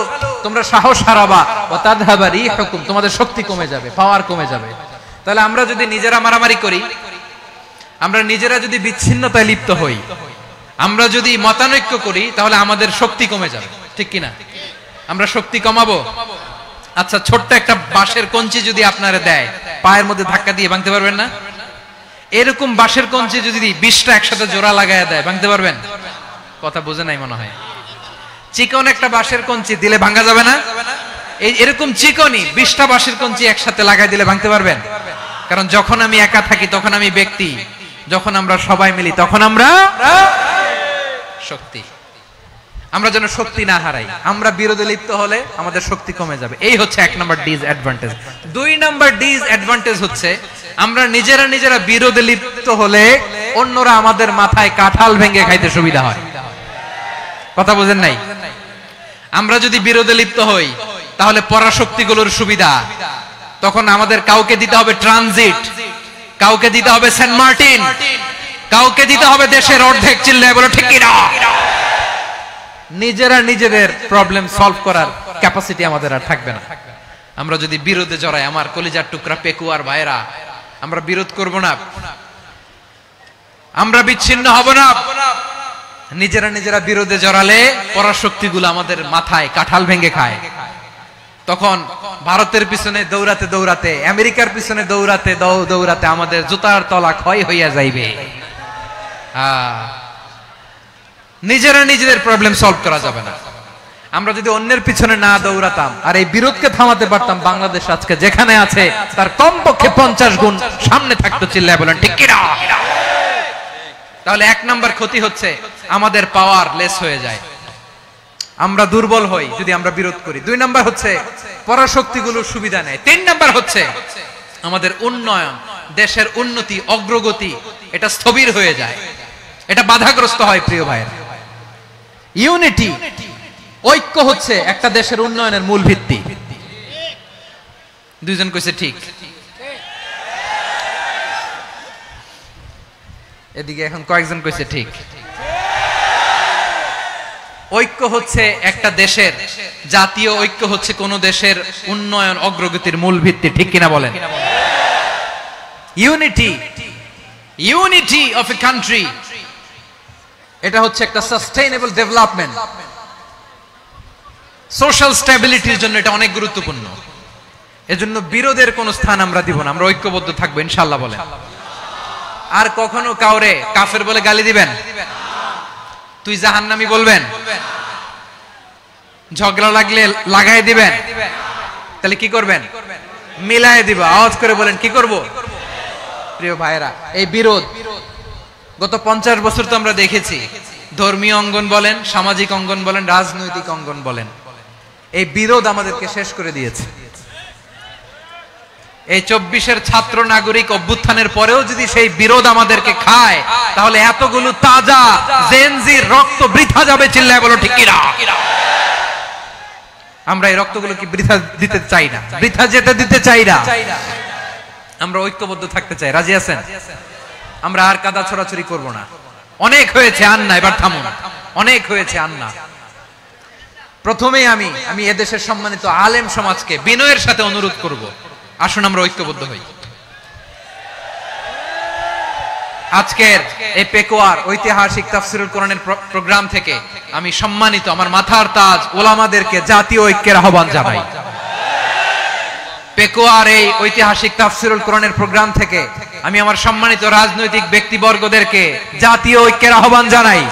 তোমরা সাহস হারাবা, ওয়া তাযহাবা রিহুকুম, তোমাদের শক্তি কমে যাবে, পাওয়ার কমে যাবে। তাহলে আমরা যদি নিজেরা মারামারি করি, আমরা নিজেরা যদি বিচ্ছিন্নতায় লিপ্ত হই, আমরা যদি মতানৈক্য করি, তাহলে আমাদের শক্তি কমে যাবে, ঠিক কিনা? আমরা শক্তি কমাবো। আচ্ছা, ছোট্ট একটা বাঁশের কঞ্চি যদি আপনারা দেয়, পায়ের মধ্যে ধাক্কা দিয়ে ভাঙতে পারবেন না? এরকম বাঁশের কঞ্চি যদি 20টা একসাথে জোড়া লাগায় দেয়, ভাঙতে পারবেন? কথা বোঝে নাই মনে হয়। চিকন একটা বাঁশের কঞ্চি দিলে ভাঙা যাবে না? এরকম চিকনই 20টা বাঁশের কঞ্চি একসাথে লাগাই দিলে ভাঙতে পারবেন? কারণ যখন আমি একা থাকি তখন আমি ব্যক্তি, যখন আমরা সবাই মিলি তখন আমরা শক্তি। আমরা যেন শক্তি না হারাই। আমরা বিরোধে লিপ্ত হলে আমাদের শক্তি কমে যাবে। এই হচ্ছে 1 নাম্বার ডিসঅ্যাডভান্টেজ। 2 নাম্বার ডিসঅ্যাডভান্টেজ হচ্ছে, আমরা নিজেরা বিরোধে লিপ্ত হলে অন্যরা আমাদের মাথায় কাঁঠাল ভেঙে খাইতে সুবিধা হয়। কথা বোঝেন নাই? আমরা যদি বিরোধে লিপ্ত হই, তাহলে পরাশক্তিগুলোর সুবিধা, তখন আমাদের কাউকে দিতে হবে ট্রানজিট, কাউকে দিতে হবে সেন্ট মার্টিন, কাউকে দিতে হবে দেশের অর্ধেক। চিল্লায় বলো ঠিক কিনা? নিজেদের প্রবলেম সলভ করার ক্যাপাসিটি আমাদের আর থাকবে না। আমরা যদি বিরোধে জড়াই, আমার কলিজার টুকরা পেকুয়ার ভাইরা, আমরা বিরোধ করব না, আমরা বিচ্ছিন্ন হব না। নিজেরা বিরোধে জড়ালে পরাশক্তিগুলো আমাদের মাথায় কাঁঠাল ভেঙে খায়। তখন ভারতের পিছনে দৌড়াতে, আমেরিকার পিছনে দৌড়াতে আমাদের জুতার তলা ক্ষয় হইয়া যাইবে। নিজেদের প্রবলেম সলভ করা যাবে না। আমরা যদি অন্যের পিছনে না দৌড়াতাম আর এই বিরোধকে থামাতে পারতাম, বাংলাদেশ আজকে যেখানে আছে তার কমপক্ষে 50 গুণ সামনে থাকতো। চিল্লায় বলেন ঠিক কিনা? তাহলে 1 নাম্বার ক্ষতি হচ্ছে, আমাদের পাওয়ার লেস হয়ে যায়, আমরা দুর্বল হই যদি আমরা বিরোধ করি। 2 নাম্বার হচ্ছে, পরাশক্তিগুলোর সুবিধা নেয়। 3 নাম্বার হচ্ছে, আমাদের উন্নয়ন, দেশের উন্নতি, অগ্রগতি, এটা স্থবির হয়ে যায়, এটা বাধাগ্রস্ত হয়। প্রিয় ভাইয়েরা, ইউনিটি, ঐক্য হচ্ছে একটা দেশের উন্নয়নের মূল ভিত্তি। 2 জন কইছে ঠিক। এদিকে এখন কয়েকজন কইছে ঠিক। ঐক্য হচ্ছে একটা দেশের, জাতীয় ঐক্য হচ্ছে কোন দেশের উন্নয়ন অগ্রগতির মূল ভিত্তি, ঠিক কিনা বলেন? ইউনিটি অফ এ কান্ট্রি, এটা হচ্ছে একটা সাস্টেইনেবল ডেভেলপমেন্ট, সোশ্যাল স্ট্যাবিলিটির জন্য এটা অনেক গুরুত্বপূর্ণ। এজন্য বিরোধের কোন স্থান আমরা দিব না, আমরা ঐক্যবদ্ধ থাকবো ইনশাআল্লাহ বলেন। আর কখনো কাউরে কাফের বলে গালি দিবেন? তুই জাহান্নামী বলবেন? ঝগড়া লাগলে লাগাই দিবেন? তাহলে কি করবেন? মিলায় দিব। আওয়াজ করে বলেন, কি করব? প্রিয় ভাইরা, এই বিরোধ গত 50 বছর তো আমরা দেখেছি, ধর্মীয় অঙ্গন বলেন, সামাজিক অঙ্গন বলেন, রাজনৈতিক অঙ্গন বলেন, এই বিরোধ আমাদেরকে শেষ করে দিয়েছে। এই 24-এর ছাত্র নাগরিক অভ্যুত্থানের পরেও যদি সেই বিরোধ আমাদেরকে খায়, তাহলে এতগুলো তাজা জেনজির রক্ত বৃথা যাবে। চিল্লায় বলো ঠিক কিনা? আমরা এই রক্তগুলো কি বৃথা দিতে চাই না, বৃথা যেতে দিতে চাই না। আমরা ঐক্যবদ্ধ থাকতে চাই। রাজি আছেন? আমরা আর কাদা ছড়াছড়ি করব না। অনেক হয়েছে, আন্না, এবার থামুন। অনেক হয়েছে, আন্না। প্রথমেই আমি এদেশের সম্মানিত আলেম সমাজকে বিনয়ের সাথে অনুরোধ করব, আসুন আমরা ঐক্যবদ্ধ হই। আজকের এই পেকুয়ার ঐতিহাসিক তাফসিরুল কোরআনের প্রোগ্রাম থেকে আমি সম্মানিত আমার মাথার তাজ ওলামাদেরকে জাতীয় ঐক্যের আহ্বান জানাই। পেকুয়ার এই ঐতিহাসিক তাফসিরুল কোরআনের প্রোগ্রাম থেকে আমি আমার সম্মানিত রাজনৈতিক ব্যক্তিবর্গদেরকে জাতীয় ঐক্যের আহ্বান জানাই।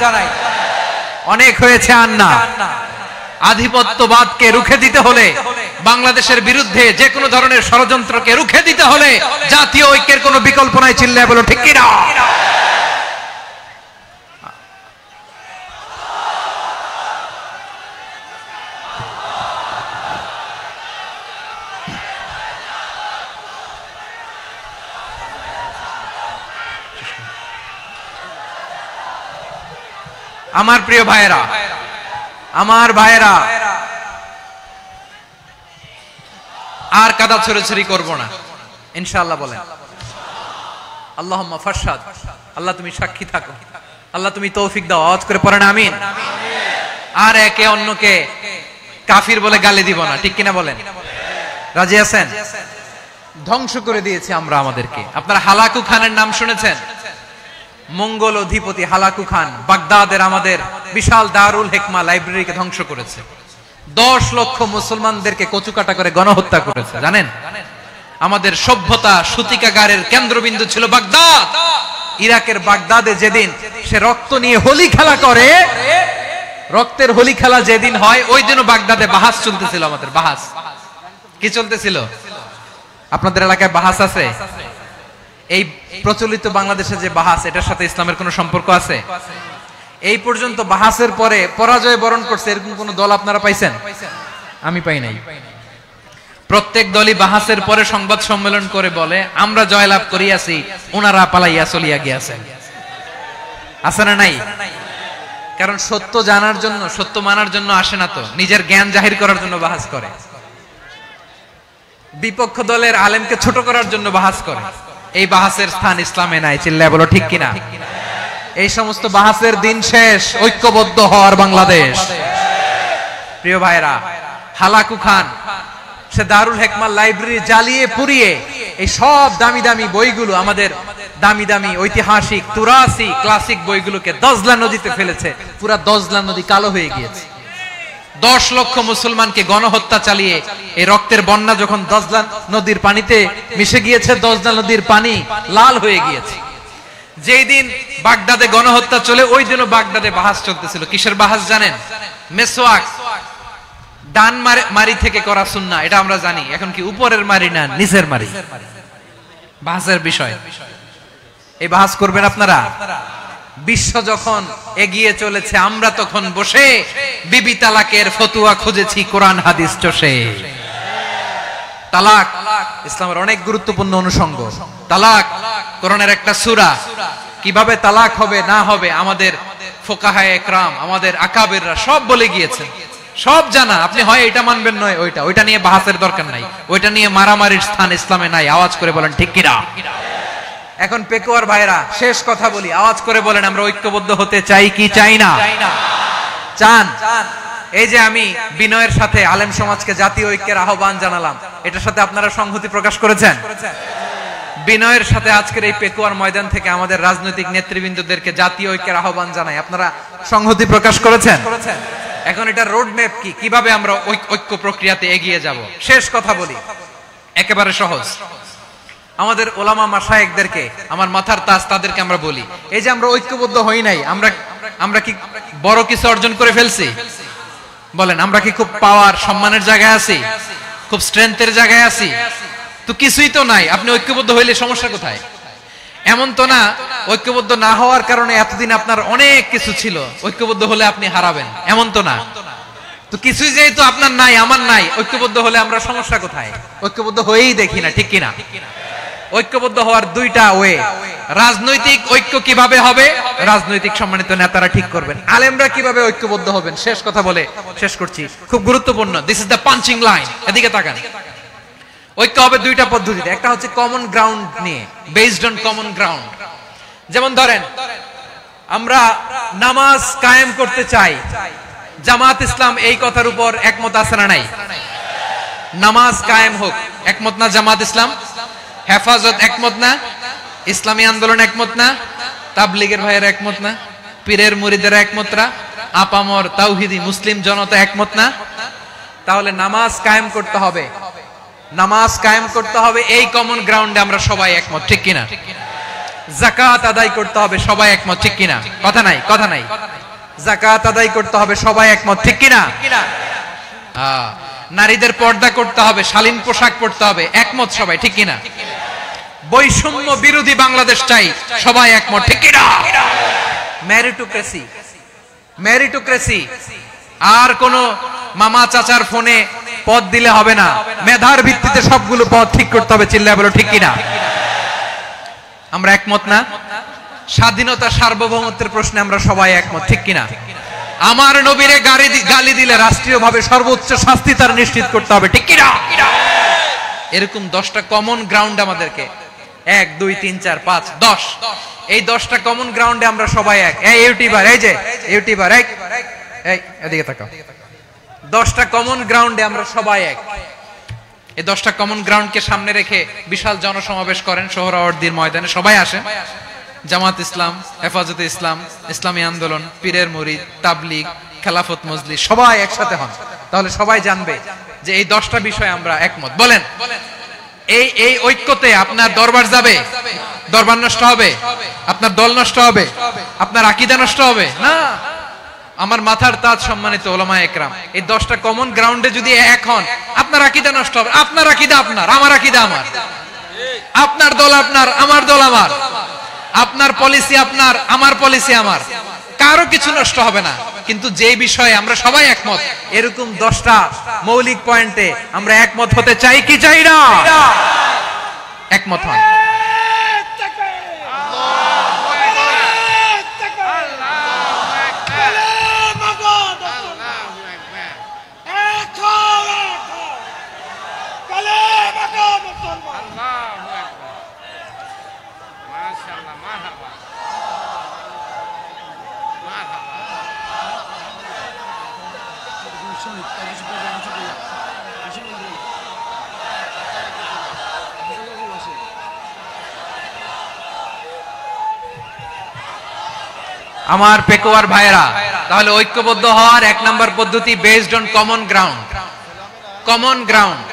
অনেক হয়েছে, আন্না। আধিপত্যবাদকে রুখে দিতে হলে, বাংলাদেশের বিরুদ্ধে যে কোনো ধরনের ষড়যন্ত্রকে রুখে দিতে হলে জাতীয় ঐক্যের কোনো বিকল্প নাই। চিল্লায় বলো ঠিক কিনা? আমার প্রিয় ভাইয়েরা, আমার ভাইয়েরা, আর কাদা ছড়াছড়ি করব না ইনশাআল্লাহ। বলেন আল্লাহুম্মা ফারশাদ। আল্লাহ তুমি সাক্ষী থাকো, আল্লাহ তুমি তৌফিক দাও। আওয়াজ করে পড়েন আমিন। আর একে অন্যকে কাফির বলে গালি দিব না, ঠিক কিনা বলেন? রাজি আছেন? ধ্বংস করে দিয়েছি আমরা আমাদেরকে। আপনারা হালাকু খানের নাম শুনেছেন? মঙ্গল অধিপতি হালাকু খান বাগদাদের আমাদের বিশাল দারুল হিকমা লাইব্রেরিকে ধ্বংস করেছে। 10 লক্ষ মুসলমানদেরকে কচুকাটা করে গণহত্যা করেছে। জানেন, আমাদের সভ্যতা সূতিকাগারের কেন্দ্রবিন্দু ছিল বাগদাদ। ইরাকের বাগদাদে যেদিন সে রক্ত নিয়ে হোলি খেলা করে, রক্তের হোলি খেলা যেদিন হয়, ওই দিনও বাগদাদে বাহাস চলতেছিল। আমাদের বাহাস কি চলতেছিল? আপনাদের এলাকায় বাহাস আছে? এই প্রচলিত বাংলাদেশে যে বাহাস, এটার সাথে ইসলামের কোনো সম্পর্ক আছে? এই পর্যন্ত বাহাসের পরে পরাজয় বরণ করছে এরকম কোন দল আপনারা পাইছেন? আমি পাই নাই। প্রত্যেক দলই বাহাসের পরে সংবাদ সম্মেলন করে বলে আমরা জয়লাভ করিয়াছি, ওনারা পালাইয়া চলিয়া গিয়াছেন। আছে না নাই? কারণ সত্য জানার জন্য, সত্য মানার জন্য আসে না তো, নিজের জ্ঞান জাহির করার জন্য বাহাস করে। বিপক্ষ দলের আলেমকে ছোট করার জন্য বাহাস করে। এই বাহাসের স্থান ইসলামে নাই। চিল্লায় বলো ঠিক কিনা? এই সমস্ত বাহাসের দিন শেষ। ঐক্যবদ্ধ হওয়ার বাংলাদেশ। প্রিয় ভাইরা, হালাকু খান সে দারুল হিকমা লাইব্রেরি জ্বালিয়ে পুড়িয়ে এই সব দামি দামি বইগুলো, আমাদের দামি দামি ঐতিহাসিক তুরাসি ক্লাসিক বইগুলোকে দজলা নদীতে ফেলেছে। পুরা দজলা নদী কালো হয়ে গিয়েছে। 10 লক্ষ মুসলমানকে গণহত্যা চালিয়ে এই রক্তের বন্যা যখন দজলা নদীর পানিতে মিশে গিয়েছে, দজলা নদীর পানি লাল হয়ে গিয়েছে। যেই দিন বাগদাদে গণহত্যা চলে, ওই দিনও বাগদাদে বাহাস চলতেছিল। কিসের বাহাস জানেন? মেসওয়াক, ডান মারি থেকে করা সুন্নাহ, এটা আমরা জানি। এখন কি উপরের মারি না নিচের মারি? বাহাসের বিষয়। এই বাহাস করবেন আপনারা? বিশ্ব যখন এগিয়ে চলেছে, আমরা তখন বসে বিবি তালাকের ফতুয়া খুঁজেছি কোরআন হাদিস চষে। তালাক ইসলামের অনেক গুরুত্বপূর্ণ অনুষঙ্গ। তালাক কোরআনের একটা সূরা। কিভাবে তালাক হবে না হবে আমাদের ফুকাহায়ে ইকরাম, আমাদের আকাবেররা সব বলে গিয়েছেন, সব জানা। আপনি হয় এটা মানবেন নয় ওইটা। ওইটা নিয়ে বাহাসের দরকার নাই, ওইটা নিয়ে মারামারির স্থান ইসলামে নাই। আওয়াজ করে বলেন ঠিক কিনা? এখন পেকুয়ার ভাইরা, শেষ কথা বলি, আওয়াজ করে বলেন আমরা ঐক্যবদ্ধ হতে চাই কি চাই না? চান? এই যে আমি বিনয়ের সাথে আলেম সমাজকে জাতীয় ঐক্যের আহ্বান জানালাম, এটার সাথে আপনারা সংহতি প্রকাশ করেছেন? বিনয়ের সাথে আজকের এই পেকুয়ার ময়দান থেকে আমাদের রাজনৈতিক নেতৃবৃন্দদেরকে জাতীয় ঐক্যের আহ্বান জানাই, আপনারা সংহতি প্রকাশ করেছেন? এখন এটা রোড ম্যাপ কি, কিভাবে আমরা ঐক্য প্রক্রিয়াতে এগিয়ে যাব? শেষ কথা বলি, একেবারে সহজ। আমাদের ওলামা মাশায়েখদেরকে, আমার মাথার তাজ, তাদেরকে আমরা বলি, এই যে আমরা ঐক্যবদ্ধ হই নাই, আমরা কি বড় কিছু অর্জন করে ফেলছি? বলেন, আমরা কি খুব পাওয়ার সম্মানের জায়গায় আছি? খুব স্ট্রেংথের জায়গায় আছি? তো কিছুই তো নাই। আপনি ঐক্যবদ্ধ হইলে সমস্যা কোথায়? এমন তো না ঐক্যবদ্ধ না হওয়ার কারণে এতদিন আপনার অনেক কিছু ছিল, ঐক্যবদ্ধ হলে আপনি হারাবেন, এমন তো না। তো কিছুই যেহেতু আপনার নাই, আমার নাই, ঐক্যবদ্ধ হলে আমরা সমস্যা কোথায়? ঐক্যবদ্ধ হয়েই দেখি না, ঠিক কিনা? ঐক্যবদ্ধ হওয়ার দুইটা ওয়ে। রাজনৈতিক ঐক্য কিভাবে হবে? রাজনৈতিক সম্মানিত নেতারা ঠিক করবেন। আলেমরা কিভাবে ঐক্যবদ্ধ হবেন? শেষ কথা বলে শেষ করছি, খুব গুরুত্বপূর্ণ। This is the punching line. এদিকে তাকান। ঐক্য হবে দুইটা পদ্ধতিতে। একটা হচ্ছে কমন গ্রাউন্ড নিয়ে, বেসড অন কমন গ্রাউন্ড। যেমন ধরেন, আমরা নামাজ কায়েম করতে চাই, জামাত ইসলাম এই কথার উপর একমত আছে না নাই? নামাজ কায়েম হোক, একমত না জামাত ইসলাম? হেফাজত একমত না? ইসলামী আন্দোলন একমত না? তাবলীগের ভাইয়েরা একমত না? পীরের মুরিদেরা একমত না? আপামর তাওহীদি মুসলিম জনতা একমত না? তাহলে নামাজ কায়েম করতে হবে, নামাজ কায়েম করতে হবে, এই কমন গ্রাউন্ডে আমরা সবাই একমত, ঠিক কিনা? যাকাত আদায় করতে হবে, সবাই একমত, ঠিক কিনা? কথা নাই, কথা নাই। যাকাত আদায় করতে হবে, সবাই একমত, ঠিক কিনা? নারীদের পর্দা করতে হবে, শালীন পোশাক পরতে হবে, একমত সবাই, ঠিক কিনা? বৈষম্য বিরোধী বাংলাদেশ চাই, সবাই একমত, ঠিক কিনা? মেরিটোক্রেসি, আর কোন মামা চাচার ফোনে পদ দিলে হবে না, মেধার ভিত্তিতে সবগুলো পদ ঠিক করতে হবে, চিল্লায় বলো ঠিক কিনা? আমরা একমত না? স্বাধীনতা সার্বভৌমত্বের প্রশ্নে আমরা সবাই একমত, ঠিক কিনা? আমার নবীরে গালি দিলে রাষ্ট্রীয়ভাবে সর্বোচ্চ শাস্তি তার নিশ্চিত করতে হবে, ঠিক কিনা? এরকম 10টা কমন গ্রাউন্ড আমাদেরকে, 1 2 3 4 5 10, এই 10টা কমন গ্রাউন্ডে আমরা সবাই এক। এই ইউটিউবার, এই যে ইউটিউবার, এই এদিকে তাকাও, 10টা কমন গ্রাউন্ডে আমরা সবাই এক। এই 10টা কমন গ্রাউন্ডকে সামনে রেখে বিশাল জনসমাবেশ করেন সোহরাওয়ার্দীর ময়দানে, সবাই আসেন। জামাত ইসলাম, হেফাজতে ইসলাম, ইসলামী আন্দোলন, পীরের মুরিদ, তাবলীগ, খেলাফত মজলিস, সবাই একসাথে হন, তাহলে সবাই জানবে যে এই 10টা বিষয়ে আমরা একমত। বলেন, এই ঐক্যতে আপনার দরবার যাবে? দরবার নষ্ট হবে? আপনার দল নষ্ট হবে? আপনার আকীদা নষ্ট হবে? না। আমার মাথার তাজ সম্মানিত উলামায়ে একরাম, এই 10টা কমন গ্রাউন্ডে যদি এক হন, আপনার আকীদা নষ্ট হবে? আপনার আকীদা আপনার, আমার আকীদা আমার, আপনার দল আপনার, আমার দল আমার, আপনার পলিসি আপনার, আমার পলিসি আমার, কারো কিছু নষ্ট হবে না। কিন্তু যে বিষয়ে আমরা সবাই একমত, এরকম 10টা মৌলিক পয়েন্টে আমরা একমত হতে চাই কি চাই না? একমত হন। আমার পেকোয়ার ভাইরা, তাহলে ঐক্যবদ্ধ হওয়ার 1 নাম্বার পদ্ধতি based on common ground. Common ground,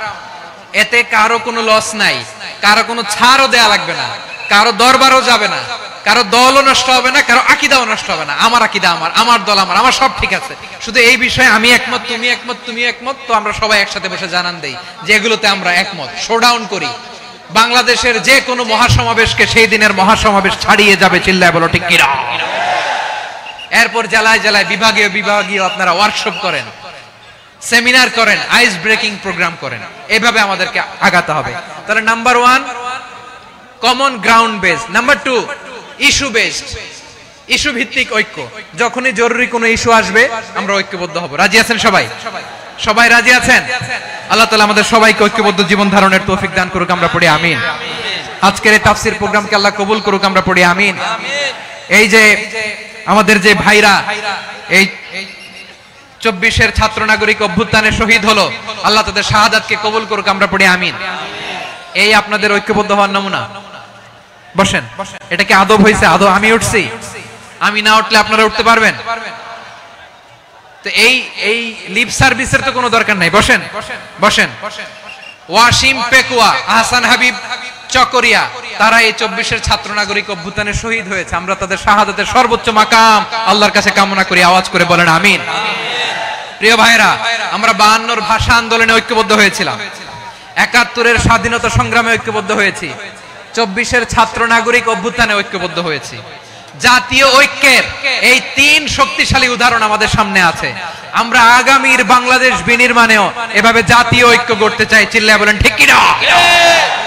এতে কারো কোনো লস নাই, কারো কোনো ছাড়ও দেয়া লাগবে না, কারো দরবারও যাবে না, কারো দলও নষ্ট হবে না, কারো আকীদাও নষ্ট হবে না। আমার আকীদা আমার, আমার দল আমার, আমার সব ঠিক আছে, শুধু এই বিষয়ে আমি একমত, তুমি একমত, তুমি একমত, তো আমরা সবাই একসাথে বসে জানান দেই যে এগুলোতে আমরা একমত, শোডাউন করি। বাংলাদেশের যে কোনো মহাসমাবেশকে সেই দিনের মহাসমাবেশ ছাড়িয়ে যাবে, চিল্লায় বলো ঠিক কিনা? এরপর জেলায় জেলায় বিভাগীয় আপনারা ওয়ার্কশপ করেন, সেমিনার করেন, আইস ব্রেকিং প্রোগ্রাম করেন, এভাবে আমাদেরকে আগাতে হবে। তাহলে number 1 common ground based, number 2 issue based, issue ভিত্তিক ঐক্য। যখনই জরুরি কোনো ইস্যু আসবে আমরা ঐক্যবদ্ধ হব। রাজি আছেন সবাই? সবাই রাজি আছেন? আল্লাহ তাআলা আমাদের সবাইকে ঐক্যবদ্ধ জীবন ধারণের তৌফিক দান করুক, আমরা পড়ি আমিন। আজকের এই তাফসীর প্রোগ্রামকে আল্লাহ কবুল করুক, আমরা পড়ি আমিন। এই যে আমাদের যে ভাইরা এই 24-এর ছাত্র নাগরিক অভ্যুত্থানে শহীদ হলো, আল্লাহ তাদের শাহাদাতকে কবুল করুক, আমরা পড়ি আমিন। এই আপনাদের ঐক্যবদ্ধ হওয়ার নমুনা। বসেন, এটা কি আদব হয়েছে? আদব আমি উঠছি, আমি না উঠলে আপনারা উঠতে পারবেন? তো এই লিপ সার্ভিসের তো কোনো দরকার নাই। বসেন বসেন। ওয়াসিম পেকুয়া, আহসান হাবিব চকরিয়া, তারা এই 24-এর ছাত্র নাগরিক অভ্যুত্থানে শহীদ হয়েছে। আমরা তাদের শাহাদাতের সর্বোচ্চ মাকাম আল্লাহর কাছে কামনা করি, আওয়াজ করে বলেন আমিন। প্রিয় ভাইরা, আমরা 52-র ভাষা আন্দোলনে ঐক্যবদ্ধ হয়েছিলাম, 71-এর স্বাধীনতা সংগ্রামে ঐক্যবদ্ধ হয়েছি, 24-এর ছাত্র নাগরিক অভ্যুত্থানে ঐক্যবদ্ধ হয়েছি। জাতীয় ঐক্যের এই 3 শক্তিশালী উদাহরণ আমাদের সামনে আছে। আমরা আগামীর বাংলাদেশ বিনির্মাণেও এভাবে জাতীয় ঐক্য গড়তে চাই, চিল্লায় বলেন ঠিক কিনা?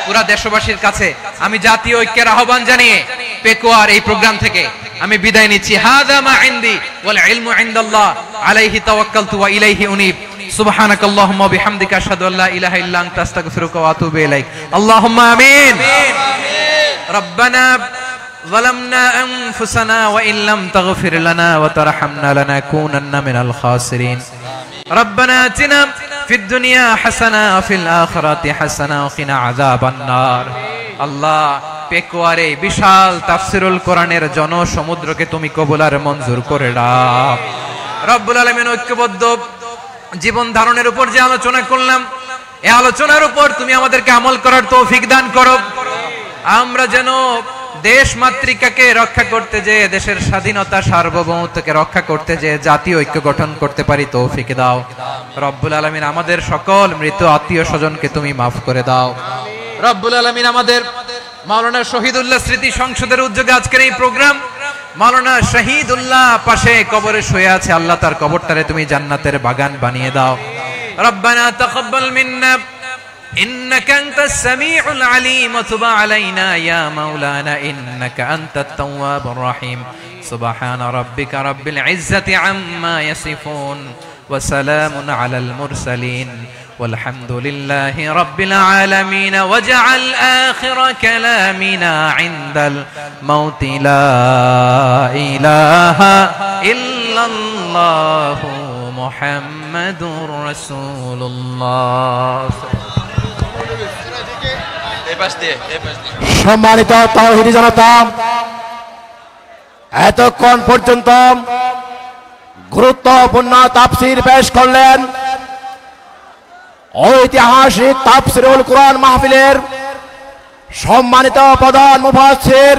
পুরা দেশবাসীর কাছে আমি জাতীয় ঐক্যের আহ্বান জানিয়ে পেকুয়ার এই প্রোগ্রাম থেকে আমি বিদায় নিচ্ছি। হাযা মা ইনদি ওয়াল ইলমু ইনদাল্লাহ আলাইহি তাওয়াক্কালতু ওয়া ইলাইহি উনীব। সুবহানাকাল্লাহুম্মা ওয়া বিহামদিকা আশহাদু আল্লা ইলাহা ইল্লা আনতা আস্তাগফিরুকা ওয়া আতুবু ইলাইক। আল্লাহুম্মা আমিন। রব্বানা ظلمنا أنفسنا وإن لم تغفر لنا وترحمنا لنكونن من الخاسرين. ربنا آتنا في الدنيا حسنة وفي الآخرة حسنة وقنا عذاب النار. আল্লাহ, পেকুয়ারে বিশাল তাফসিরুল কোরআনের জনসমুদ্রকে তুমি কবুল আর মঞ্জুর করে দাও। রব্বুল আলামিন, ঐক্যবদ্ধ জীবন ধারণের উপর যে আলোচনা করলাম, এই আলোচনার উপর তুমি আমাদেরকে আমল করার তৌফিক দান করো। আমরা যেন দেশ মাতৃকাকে রক্ষা করতে যে, দেশের স্বাধীনতা সার্বভৌমত্বকে রক্ষা করতে যে জাতীয় ঐক্য গঠন করতে পারি তৌফিক দাও। রব্বুল আলামিন আমাদের সকল মৃত আত্মীয় স্বজনকে তুমি মাফ করে দাও। রব্বুল আলামিন আমাদের মাওলানা শহীদুল্লাহ স্মৃতি সংসদের উদ্যোগে আজকের এই প্রোগ্রাম, মাওলানা শহীদুল্লাহ পাশে কবরে শুয়ে আছে, আল্লাহ তার কবরটারে তুমি জান্নাতের বাগান বানিয়ে দাও। রব্বানা তাকাব্বাল মিন্না إنك أنت السميع العليم وتب علينا يا مولانا إنك أنت التواب الرحيم سبحان ربك رب العزة عما يصفون وسلام على المرسلين والحمد لله رب العالمين واجعل آخر كلامنا عند الموت لا إله إلا الله محمد رسول الله। সম্মানিত তাওহীদি জনতা, এতক্ষণ পর্যন্ত গুরুত্বপূর্ণ তাফসীর পেশ করলেন ঐতিহাসিক তাফসীরুল কুরআন মাহফিলের সম্মানিত প্রধান মুফাসসির